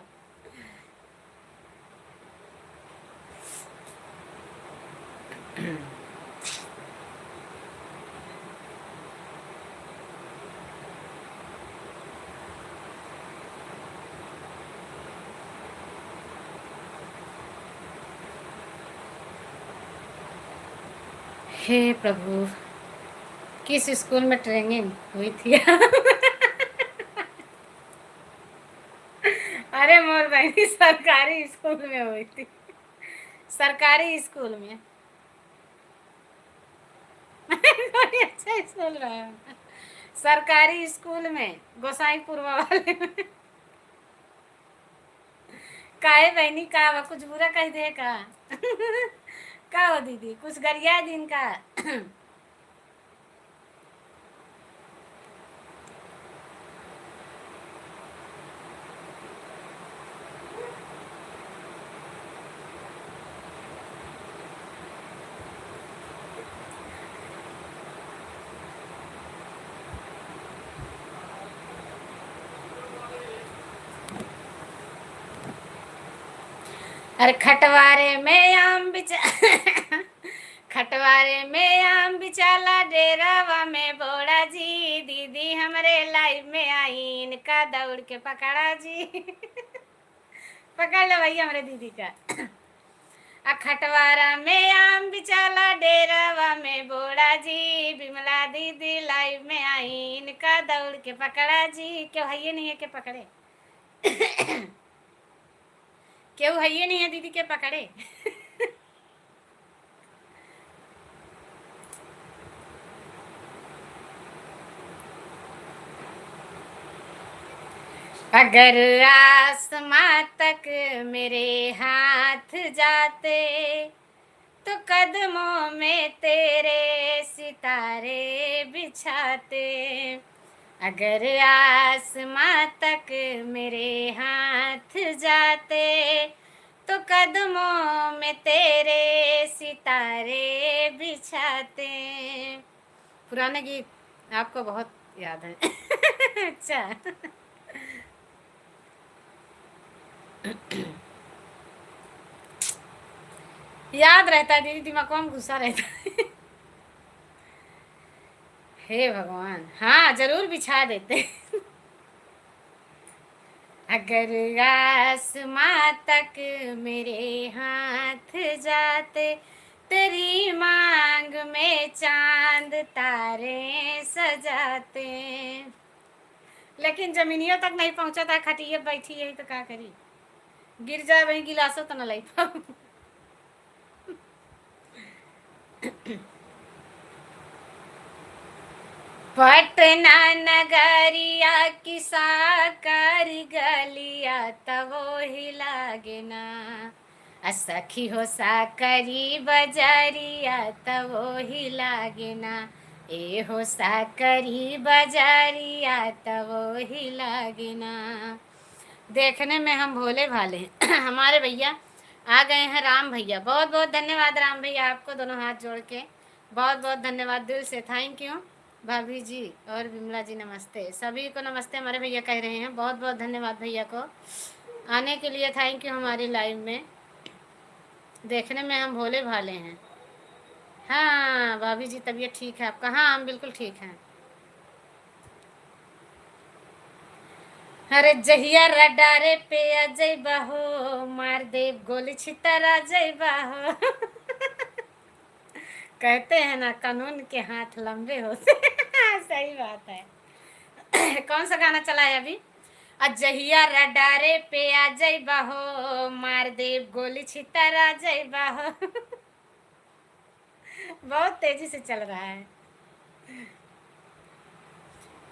हे प्रभु, किस स्कूल में ट्रेनिंग हुई थी? अरे मोर बहनी सरकारी स्कूल में हुई थी, सरकारी स्कूल में। कोई अच्छा स्कूल रहा, सरकारी स्कूल में गोसाईपुर वाले में। काहे बहनी का कुछ बुरा कह दे का? का हो दीदी, कुछ गरिया दिन का? अरे खटवारे में आम बिचा खटवारे में आम बिचाला डेरावा में बोड़ा जी, दीदी हमरे लाइफ में आई इनका दौड़ के पकड़ा जी। पकड़ लो भैया हमारे दीदी का। खटवारा में आम बिचाला डेरावा में बोड़ा जी, बिमला दीदी लाइव में आई इनका दौड़ के पकड़ा जी। क्यों है ये नहीं है के पकड़े? क्यों है ये नहीं है दीदी के पकड़े? अगर आसमां तक मेरे हाथ जाते तो कदमों में तेरे सितारे बिछाते, अगर आसमां तक मेरे हाथ जाते तो कदमों में तेरे सितारे बिछाते। पुराने गीत आपको बहुत याद है। अच्छा। याद रहता है दीदी, दिमाग में घुसा रहता है। हे भगवान, हाँ जरूर बिछा देते। अगर आसमां तक मेरे हाथ जाते तेरी मांग में चांद तारे सजाते। लेकिन जमीनियों तक नहीं पहुंचा था, खटिया बैठी है तो क्या करी, गिर जाए वहीं गिलासों तो न लाई पाऊँ। पटना नगरिया की साकर गलिया तब ही लागे ना, सखी हो साकरी बजारिया तब ही लागे ना, ए हो साकरी बजारिया तब ही लागे ना। देखने में हम भोले भाले हमारे भैया आ गए हैं राम भैया। बहुत बहुत धन्यवाद राम भैया, आपको दोनों हाथ जोड़ के बहुत बहुत धन्यवाद, दिल से थैंक यू। भाभी जी और विमला जी नमस्ते, सभी को नमस्ते। हमारे भैया कह रहे हैं बहुत बहुत धन्यवाद भैया को आने के लिए, थैंक यू हमारी लाइव में। देखने में हम भोले भाले हैं। हाँ भाभी जी तबीयत ठीक है आपका? हाँ हम बिल्कुल ठीक हैं। अरे जहिया रडारे पे अजय बाहो मार दे गोली छितर अजय बाहो। कहते हैं ना कानून के हाथ लंबे होते। सही बात है। कौन सा गाना चला है अभी? अजहिया रडारे पे अजय बाहो मार दे गोली छितर अजय बाहो। बहुत तेजी से चल रहा है।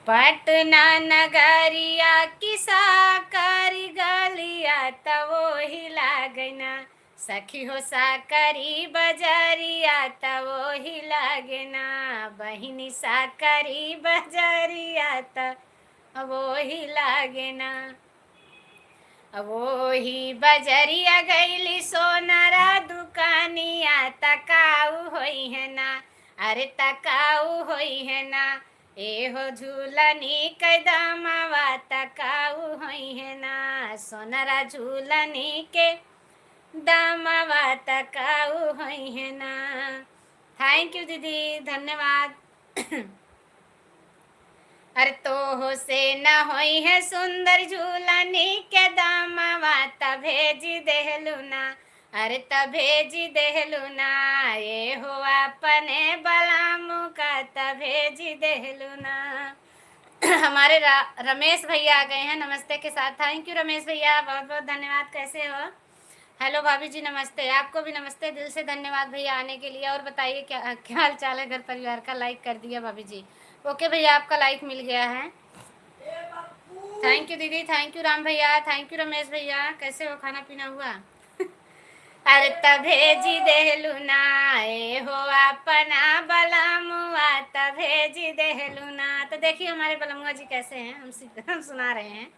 पटना नगरिया किसा करी गलिया तवो ही लागना, सखी हो साकरी बजरिया तवो ही लागना, बहिनी साकरी बजरिया तवो ही लागना। वो ही बजरिया गईली सोनारा दुकानिया तकाऊ होई है ना, अरे तकाऊ होई है ना, ए हो झूलनी के दामवा तकाऊ होई है ना, सोनारा झूलनी के दामवा तकाऊ होई है ना। थैंक यू दीदी, धन्यवाद। अरे तो हो से न होई है सुंदर झूलनी के दामवा तभेजी देहलुना, अरे तभेजी देहलुना, ये हो अपने बलामू का तभेजी देहलुना। हमारे रमेश भैया आ गए हैं नमस्ते के साथ, थैंक यू रमेश भैया, बहुत बहुत धन्यवाद। कैसे हो? हेलो भाभी जी नमस्ते, आपको भी नमस्ते, दिल से धन्यवाद भैया आने के लिए। और बताइए क्या क्या हाल चाल है घर परिवार का? लाइक कर दिया भाभी जी? ओके भैया आपका लाइक मिल गया है। थैंक यू दीदी, थैंक यू राम भैया, थैंक यू रमेश भैया। कैसे हो, खाना पीना हुआ? अरे तभेजी देहलुना, ए हो अपना बलमुआ तभेजी देहलुना। तो देखिए हमारे बलमुआ जी कैसे हैं, हम सुना रहे हैं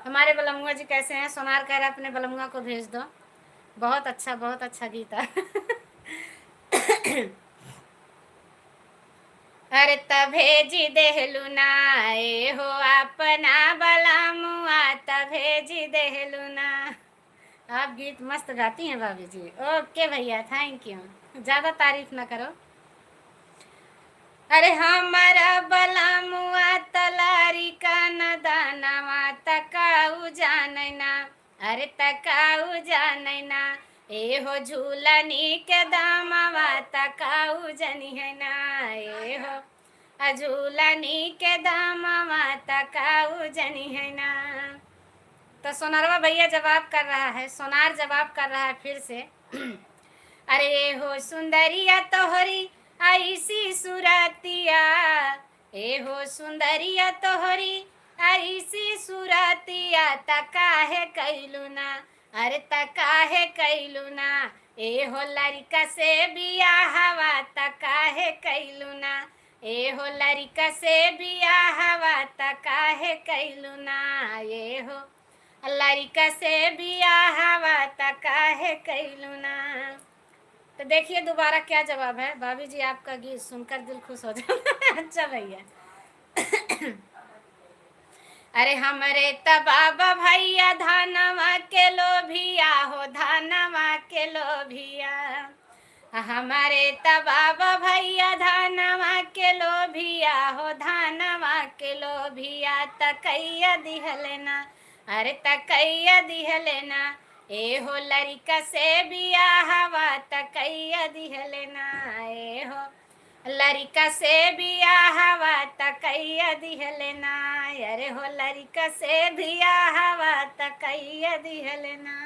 हमारे बलमुआ जी कैसे हैं। सोनार कह रहा अपने बलमुआ को भेज दो। बहुत अच्छा गीत है। अरे तभेजी देहलुना, ए हो अपना बलमुआ तभेजी देहलुना। आप गीत मस्त गाती हैं भाभी जी। ओके भैया थैंक यू, ज़्यादा तारीफ ना करो। अरे हमारा बलमुआ तलारी का नदानवा तकाऊ जानैना, अरे तकाऊ जानैना, ए हो झूलनी के दामवा तकाऊ जनी है ना, ए हो झूलनी के दामवा तकाऊ जनी है ना। तो सोनारवा भैया जवाब कर रहा है, सोनार जवाब कर रहा है फिर से। अरे हो सुंदरिया तोहरी ऐसी सुरतिया, ए हो सुंदरिया तोहरी ऐसी सुरतिया तकाहे कैलुना, अरे तकाहे कैलुना, ए हो लड़का से बियाहवा तकाहे कैलुना, ए हो लड़का से बियाहवा त काहे कैलू ना, ये हो लड़का से बियाहवा त काहे कैलू ना। तो देखिए दोबारा क्या जवाब है। भाभी जी आपका गीत सुनकर दिल खुश हो जाता है। अच्छा भैया। अरे हमरे तबाबा भैया धानवा के लोभिया हो, धानवा के लोभिया। हमारे तबाबा भैया धानवा के लोभिया हो, धानवा के लोभिया। तकैया दिहलेना, अरे तकैया दिहलेना, ए हो लड़का से बियाहवा तकैया दिहलेना, ए हो लड़का से बियाहवा तकैया दिहलेना, अरे हो लड़का से बियाहवा तकैया दिहलेना।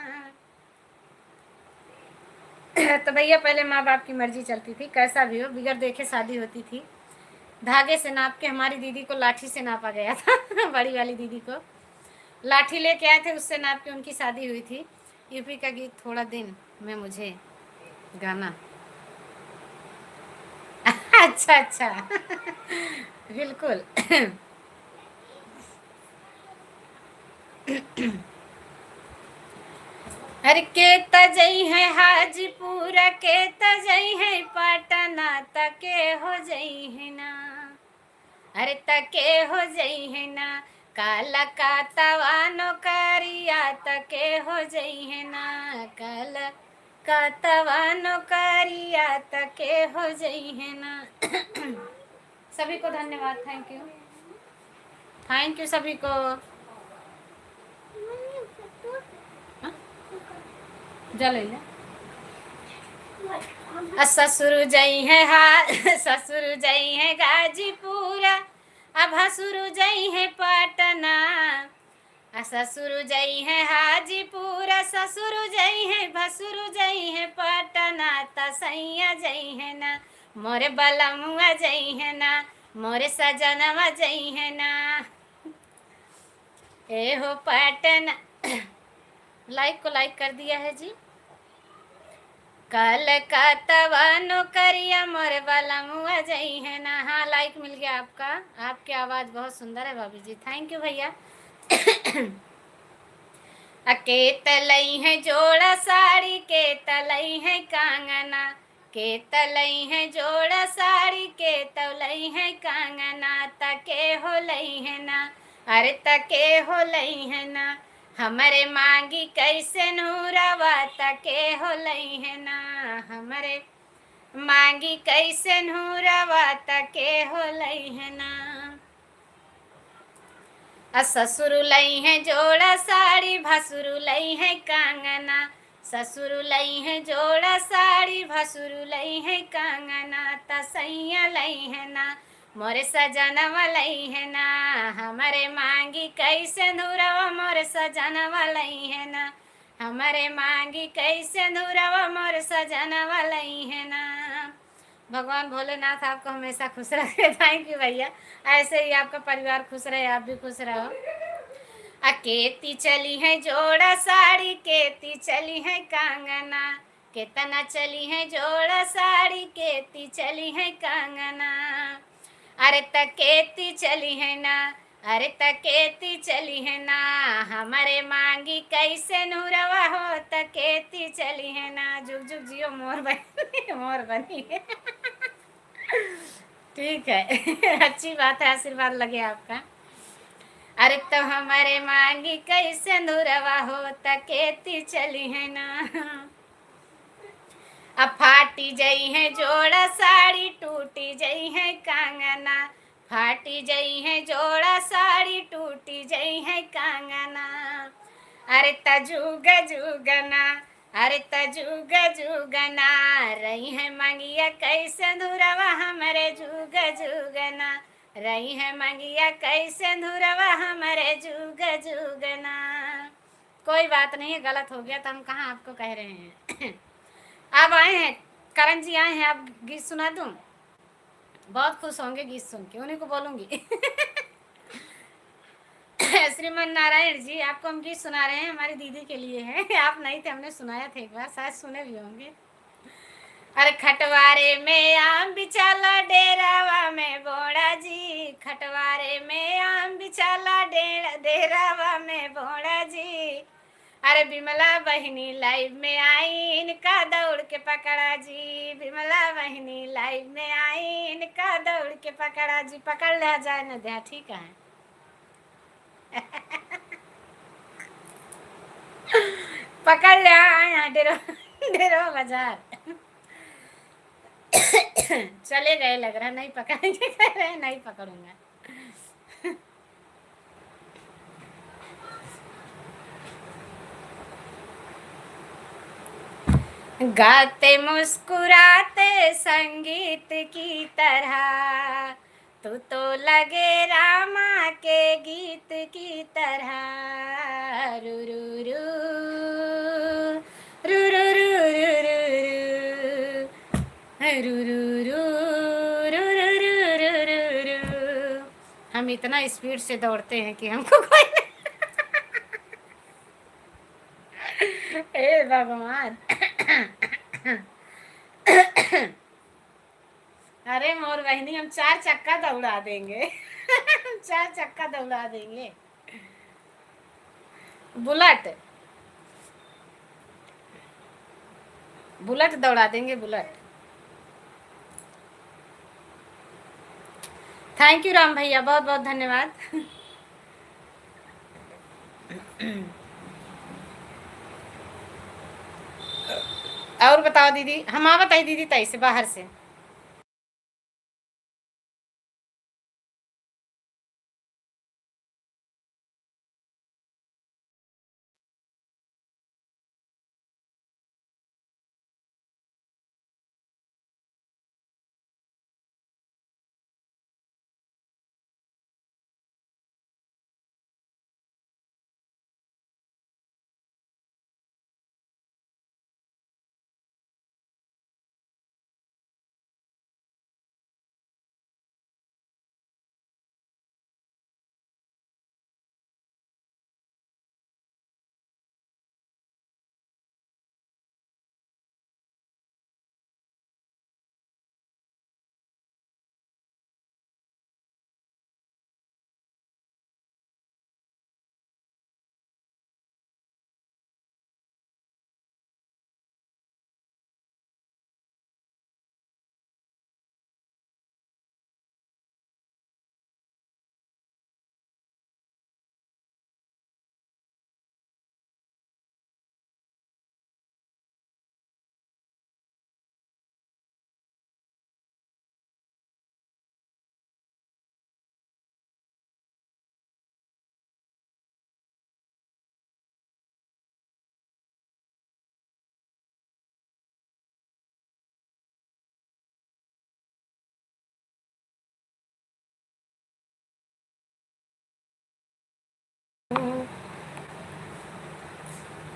तो भैया पहले माँ बाप की मर्जी चलती थी, कैसा भी हो बिगड़ देखे शादी होती थी। धागे से नाप के हमारी दीदी को लाठी से नापा गया था। बड़ी वाली दीदी को लाठी लेके आए थे, उससे नाप के उनकी शादी हुई थी। यूपी का गीत थोड़ा दिन में मुझे गाना। अच्छा अच्छा। बिल्कुल। अरे के तजई है हाजीपुर, के तजई है पटना, तके हो जई है ना, अरे तके हो जई है ना, काला का तवानो करिया तके हो जई है ना, काला का तवानो करिया तके हो जई है ना। सभी को धन्यवाद, थैंक यू, थैंक यू सभी को। जल ससुर जई है ससुर जई है गाजीपुर, अब हसुर जई है पटना, ससुर जई है हाजीपुर, ससुर जई है भसुर जई है पटना, तसैया जई है ना, मोरे बलमुआ जई है ना, मोरे सजनवा जई है ना, ए हो पटना। लाइक को लाइक कर दिया है जी। कल का तवानो करिया मोर बलमुआ जई है ना। हाँ लाइक मिल गया आपका, आपकी आवाज़ बहुत सुंदर है भाभी जी, थैंक यू भैया। के तलई है जोड़ा साड़ी, के तलई है कांगना, के तलई है जोड़ा साड़ी, के तलई है कांगना, तके हो लई है ना, अरे तके हो लई है ना, हमारे मांगी कैसे नूरवा, तके हो लई है ना, हमारे मांगी कैसे नूरवा, तके हो लई है ना। ससुर लई है जोड़ा साड़ी, भसुर लई है कांगना, ससुर लई है जोड़ा साड़ी, भसुर लई है कांगना, तसैया लई है ना, मोरे सजनवा लई है ना, हमारे मांगी कैसे धुरवा, मोरे सजनवा लई है ना, हमारे मांगी कैसे धुरवा, मोरे सजनवा लई है ना। भगवान भोलेनाथ आपको हमेशा खुश रखे। थैंक यू भैया, ऐसे ही आपका परिवार खुश रहे, आप भी खुश रहो। केती चली है जोड़ा साड़ी, केती चली है कांगना, केतना चली है जोड़ा साड़ी, केती चली है कांगना, अरे तकेती चली है ना, अरे तकेती चली है ना, हमारे मांगी कैसे नूरवा हो, तकेती चली है ना। जुग जुग जियो मोर बनी, मोर बनी। ठीक है। अच्छी बात है, आशीर्वाद लगे आपका। अरे तो हमारे मांगी कैसे नूरवा हो, तकेती चली है ना, अब फाटी जई है जोड़ा साड़ी, टूटी जई है कांगना, फाटी जई है जोड़ा साड़ी, टूटी जई है कांगना, अरे तजुग जुगना, अरे तजुग जुगना, रही है मंगिया कैसे धुरवा, हमारे जुग जुगना, रही है मंगिया कैसे धुरवा, हमारे जुग जुगना। कोई बात नहीं है, गलत हो गया तो हम कहाँ आपको कह रहे हैं। आप आए हैं, करण जी आए हैं, आप गीत सुना दूं, बहुत खुश होंगे गीत सुन के, उन्हीं को बोलूंगी। श्रीमन नारायण जी आपको हम गीत सुना रहे हैं, हमारी दीदी के लिए है। आप नहीं थे, हमने सुनाया था एक बार, शायद सुने भी होंगे। अरे खटवारे में आम बिचाला डेरावा में बोड़ा जी, खटवारे में आम बिचाला डेरावा में बोड़ा जी। अरे बिमला बहिनी लाइव में आई, इनका दौड़ के पकड़ा जी, बिमला बहिनी लाइव में आई, इनका दौड़ के पकड़ा जी। पकड़ लिया जाए न दिया, ठीक है। पकड़ लिया यहाँ डेरो डेरो बाजार। चले गए लग रहा, नहीं पकड़ेंगे, कह रहे नहीं पकड़ूंगा। गाते मुस्कुराते संगीत की तरह, तू तो लगे रामा के गीत की तरह। रू रू रू रू रू रू रू रू रू रू रू रू रू रू रू। हम इतना स्पीड से दौड़ते हैं कि हमको कोई हे भगवान। अरे मोर बहनी, हम 4 चक्का दौड़ा देंगे। 4 चक्का दौड़ा देंगे। बुलेट बुलेट दौड़ा देंगे, बुलेट। थैंक यू राम भैया, बहुत बहुत धन्यवाद। और बताओ दीदी, हम आ बताई दीदी तई से बाहर से।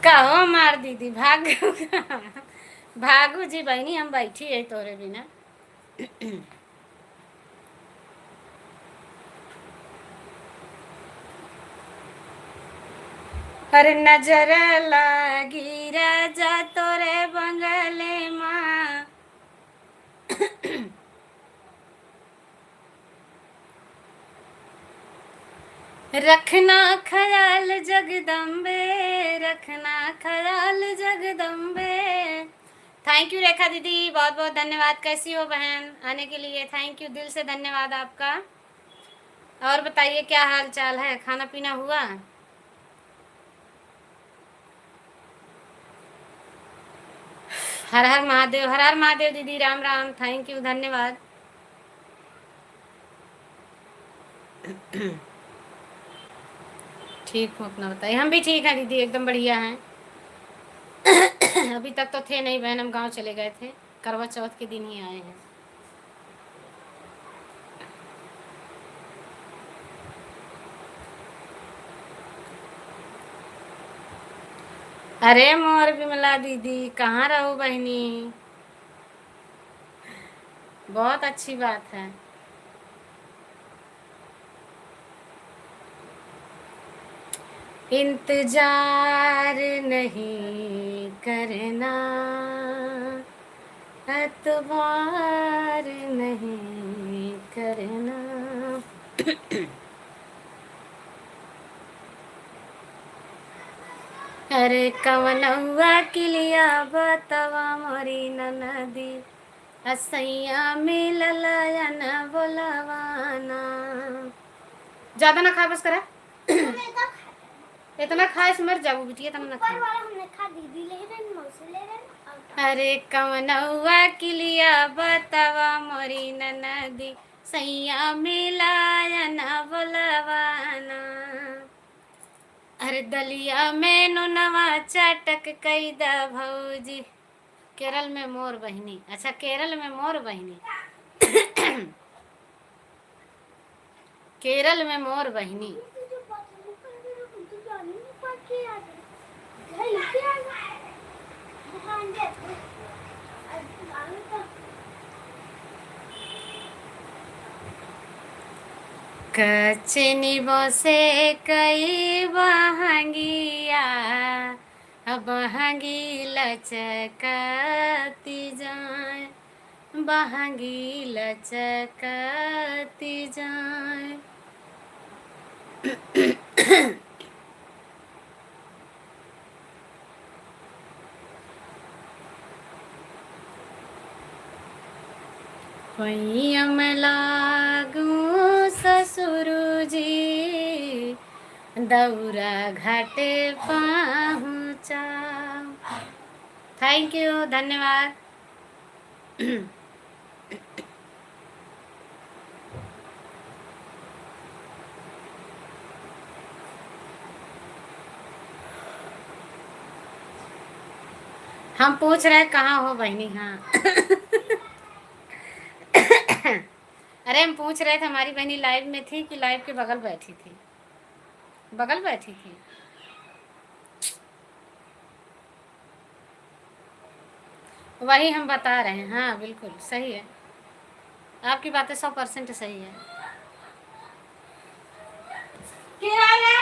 कहो मार दीदी, भागू। भागू जी बहनी, हम बैठी है तोरे बिना। अरे नजर लगी राजा तोरे बंगले माँ। रखना ख्याल जगदम्बे, रखना ख्याल जगदम्बे। थैंक यू रेखा दीदी, बहुत बहुत धन्यवाद। कैसी हो बहन, आने के लिए थैंक यू, दिल से धन्यवाद आपका। और बताइए क्या हाल चाल है, खाना पीना हुआ? हर हर महादेव, हर हर महादेव दीदी, राम राम, थैंक यू, धन्यवाद। ठीक हूँ, अपना बताइए। हम भी ठीक हैं दीदी, एकदम बढ़िया हैं। अभी तक तो थे नहीं बहन, हम गांव चले गए थे, करवा चौथ के दिन ही आए हैं। अरे मोर बिमला दीदी, कहाँ रहो बहनी? बहुत अच्छी बात है। इंतजार नहीं करना, एतबार नहीं करना। अरे कवनौआ किलिया बतवा मोरी ननदी, असैया मिलल या न बोलवाना। ज्यादा ना खा, बस करा। इतना खाए से मर जाओ बिटिया, तुम ना खा। अरे कवनौआ किलिया बतवा मोरी ननदी, सैया मिला या न बोलवाना। अरे दलिया में नुनवा चटक कई द भौजी। केरल में मोर बहिनी, अच्छा केरल में मोर बहिनी। केरल में मोर बहिनी। कच्चे नींबू से कई बहंगिया, बहंगी लचकती जाए, बहंगी लचकती जाए। पैया में लागू ससुर जी, दौरा घाटे पहुँचा। थैंक यू, धन्यवाद। हम पूछ रहे कहाँ हो बहनी। हाँ। अरे हम पूछ रहे थे हमारी बहनी लाइव में थी कि लाइव के बगल बैठी थी? बगल बैठी थी। वही हम बता रहे हैं। हाँ बिल्कुल सही है, आपकी बातें 100% सही है। क्या है?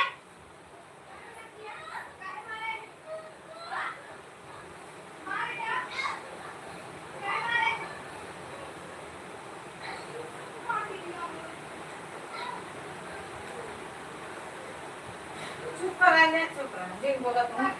चुप रहा, चुप रहा, जिन बोला तुम।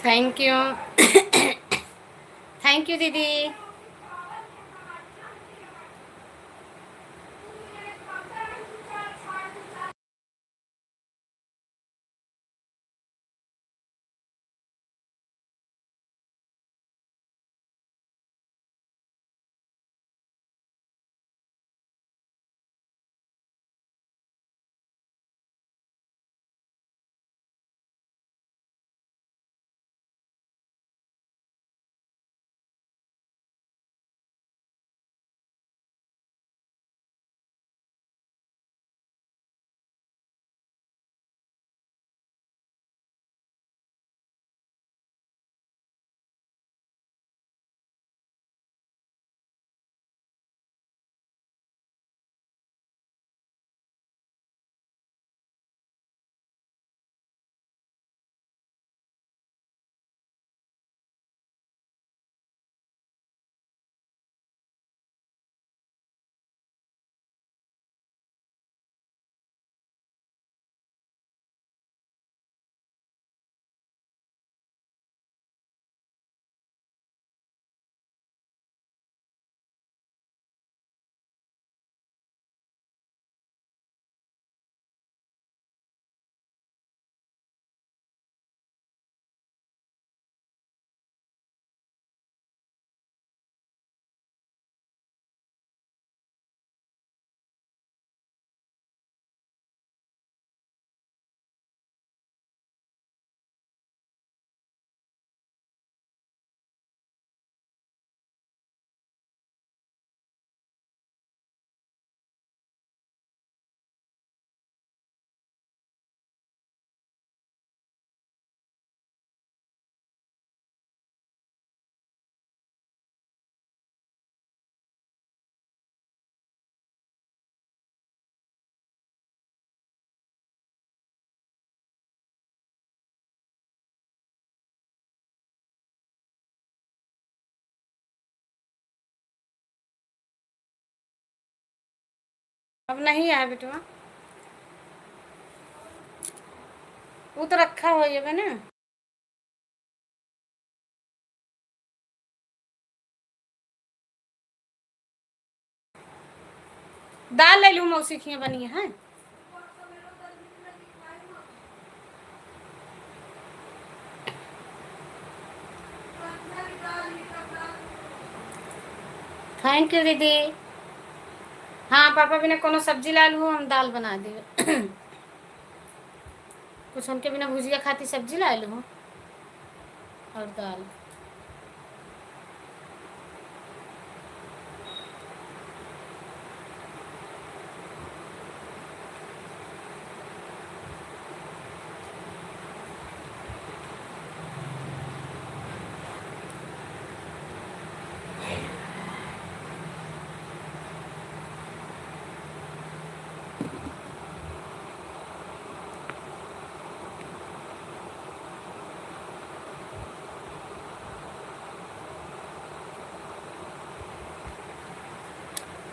Thank you. थैंक यू दीदी। अब नहीं आया बेटवा, वो तो रखा हो जाएगा ना। दाल ले लूँ मौसी खिया बनी है। थैंक यू दीदी। हाँ पापा बिना कोनो सब्जी ला लूँ, हम दाल बना दिए। कुछ उनके बिना भुजिया खाती सब्जी ला लूँ और दाल।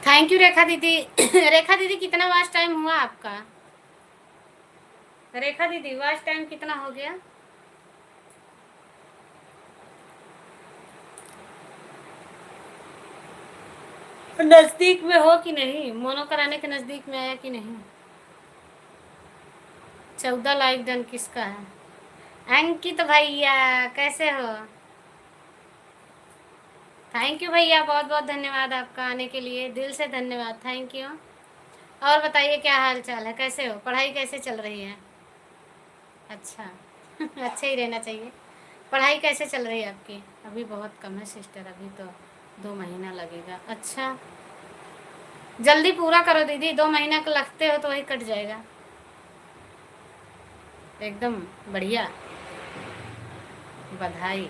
थैंक यू रेखा दीदी। रेखा दीदी कितना वाच टाइम हुआ आपका? रेखा दीदी वाच टाइम कितना हो गया? नजदीक में हो कि नहीं? मोनो कराने के नजदीक में आया कि नहीं? 14 लाइक डन किसका है? अंकित भैया कैसे हो? थैंक यू भैया, बहुत बहुत धन्यवाद आपका आने के लिए, दिल से धन्यवाद, थैंक यू। और बताइए क्या हाल चाल है, कैसे हो, पढ़ाई कैसे चल रही है? अच्छा। अच्छा ही रहना चाहिए। पढ़ाई कैसे चल रही है आपकी? अभी बहुत कम है सिस्टर, अभी तो 2 महीना लगेगा। अच्छा, जल्दी पूरा करो दीदी, 2 महीना का लगते हो तो वही कट जाएगा। एकदम बढ़िया, बधाई।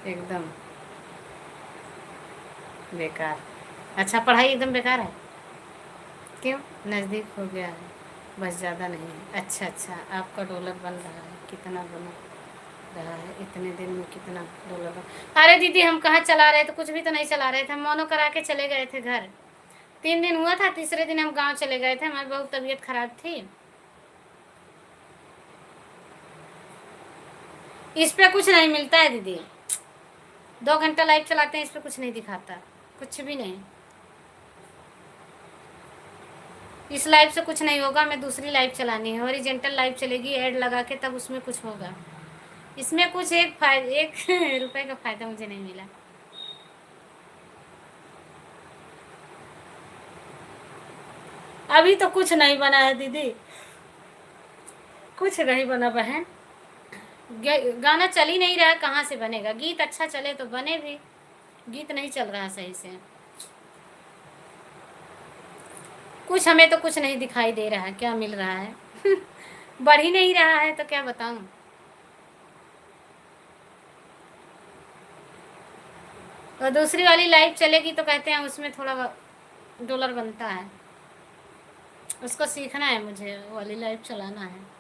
एकदम बेकार। अच्छा, पढ़ाई एकदम बेकार है? क्यों? नज़दीक हो गया है, बस ज़्यादा नहीं है। अच्छा अच्छा, आपका डॉलर बन रहा है, कितना बन रहा है इतने दिन में, कितना डॉलर बन? अरे दीदी हम कहाँ चला रहे थे, कुछ भी तो नहीं चला रहे थे, हम मोनो करा के चले गए थे घर। 3 दिन हुआ था, तीसरे दिन हम गांव चले गए थे, हमारी बहुत तबीयत खराब थी। इस पे कुछ नहीं मिलता है दीदी, 2 घंटा लाइव चलाते हैं, इस पे कुछ नहीं दिखाता, कुछ भी नहीं। इस लाइव से कुछ नहीं होगा, मैं दूसरी लाइव चलानी है, हॉरिजॉन्टल लाइव चलेगी, ऐड लगा के, तब उसमें कुछ होगा। इसमें कुछ एक रुपए का फायदा मुझे नहीं मिला। अभी तो कुछ नहीं बना है दीदी, कुछ नहीं बना बहन। गाना चल ही नहीं रहा है, कहाँ से बनेगा? गीत अच्छा चले तो बने भी, गीत नहीं चल रहा सही से। कुछ हमें तो कुछ नहीं दिखाई दे रहा है, क्या मिल रहा है? बढ़ ही नहीं रहा है तो क्या बताऊं। और दूसरी वाली लाइव चलेगी तो कहते हैं उसमें थोड़ा डॉलर बनता है, उसको सीखना है मुझे, वो वाली लाइव चलाना है।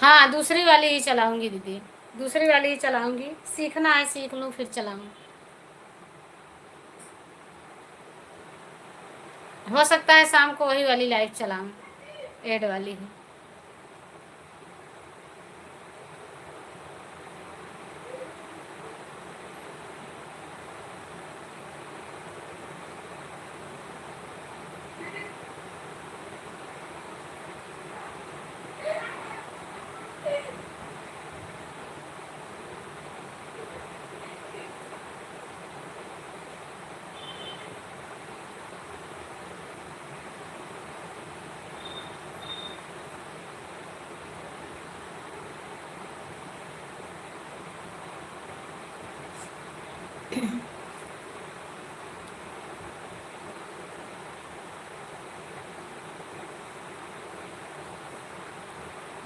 हाँ दूसरी वाली ही चलाऊंगी दीदी, दूसरी वाली ही चलाऊंगी, सीखना है, सीख लूँ फिर चलाऊँ। हो सकता है शाम को वही वाली लाइव चलाऊँ, एड वाली ही।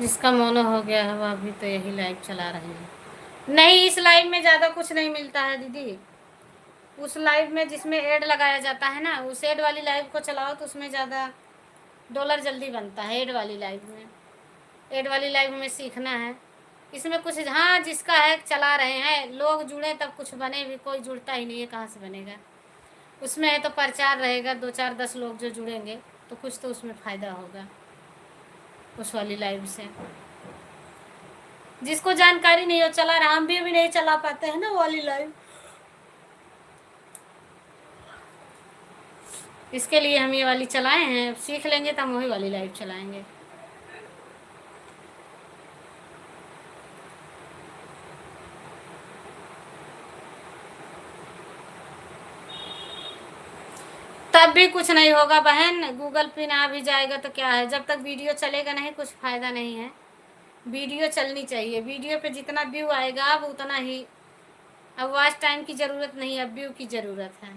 जिसका मोनो हो गया है वो अभी तो यही लाइव चला रहे हैं। नहीं, इस लाइव में ज़्यादा कुछ नहीं मिलता है दीदी, उस लाइव में जिसमें ऐड लगाया जाता है ना, उस ऐड वाली लाइव को चलाओ तो उसमें ज़्यादा डॉलर जल्दी बनता है। ऐड वाली लाइव में, ऐड वाली लाइव में सीखना है। इसमें कुछ, हाँ जिसका है चला रहे हैं, लोग जुड़े तब कुछ बने, भी कोई जुड़ता ही नहीं है, कहाँ से बनेगा। उसमें है तो प्रचार रहेगा, 2 4 10 लोग जो जुड़ेंगे तो कुछ तो उसमें फ़ायदा होगा उस वाली लाइव से। जिसको जानकारी नहीं हो चला रहा, हम भी अभी नहीं चला पाते हैं ना वो वाली लाइव, इसके लिए हम ये वाली चलाए हैं। सीख लेंगे तो हम वही वाली लाइव चलाएंगे। तब भी कुछ नहीं होगा बहन, गूगल पिन आ भी जाएगा तो क्या है, जब तक वीडियो चलेगा नहीं कुछ फ़ायदा नहीं है। वीडियो चलनी चाहिए, वीडियो पे जितना व्यू आएगा अब उतना ही, अब वॉच टाइम की ज़रूरत नहीं है, अब व्यू की ज़रूरत है।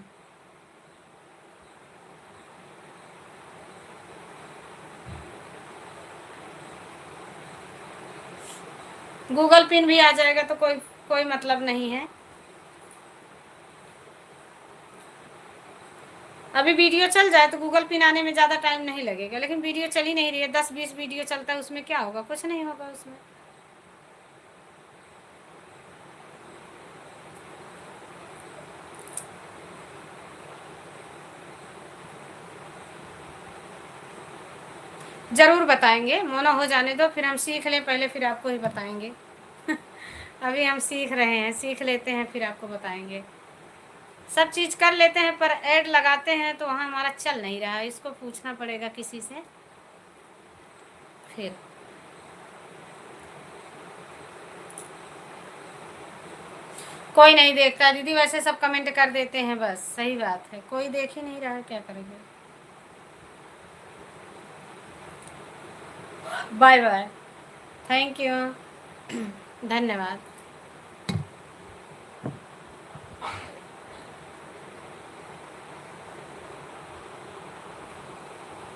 गूगल पिन भी आ जाएगा तो कोई कोई मतलब नहीं है। अभी वीडियो चल जाए तो गूगल पिन आने में ज़्यादा टाइम नहीं लगेगा, लेकिन वीडियो चल ही नहीं रही है, 10 20 वीडियो चलता है, उसमें क्या होगा, कुछ नहीं होगा उसमें। ज़रूर बताएंगे, मोना हो जाने दो, फिर हम सीख लें पहले, फिर आपको ही बताएंगे। अभी हम सीख रहे हैं, सीख लेते हैं फिर आपको बताएंगे। सब चीज़ कर लेते हैं पर ऐड लगाते हैं तो वहाँ हमारा चल नहीं रहा है, इसको पूछना पड़ेगा किसी से फिर। कोई नहीं देखता दीदी, वैसे सब कमेंट कर देते हैं बस, सही बात है, कोई देख ही नहीं रहा है, क्या करेंगे। बाय बाय, थैंक यू, धन्यवाद।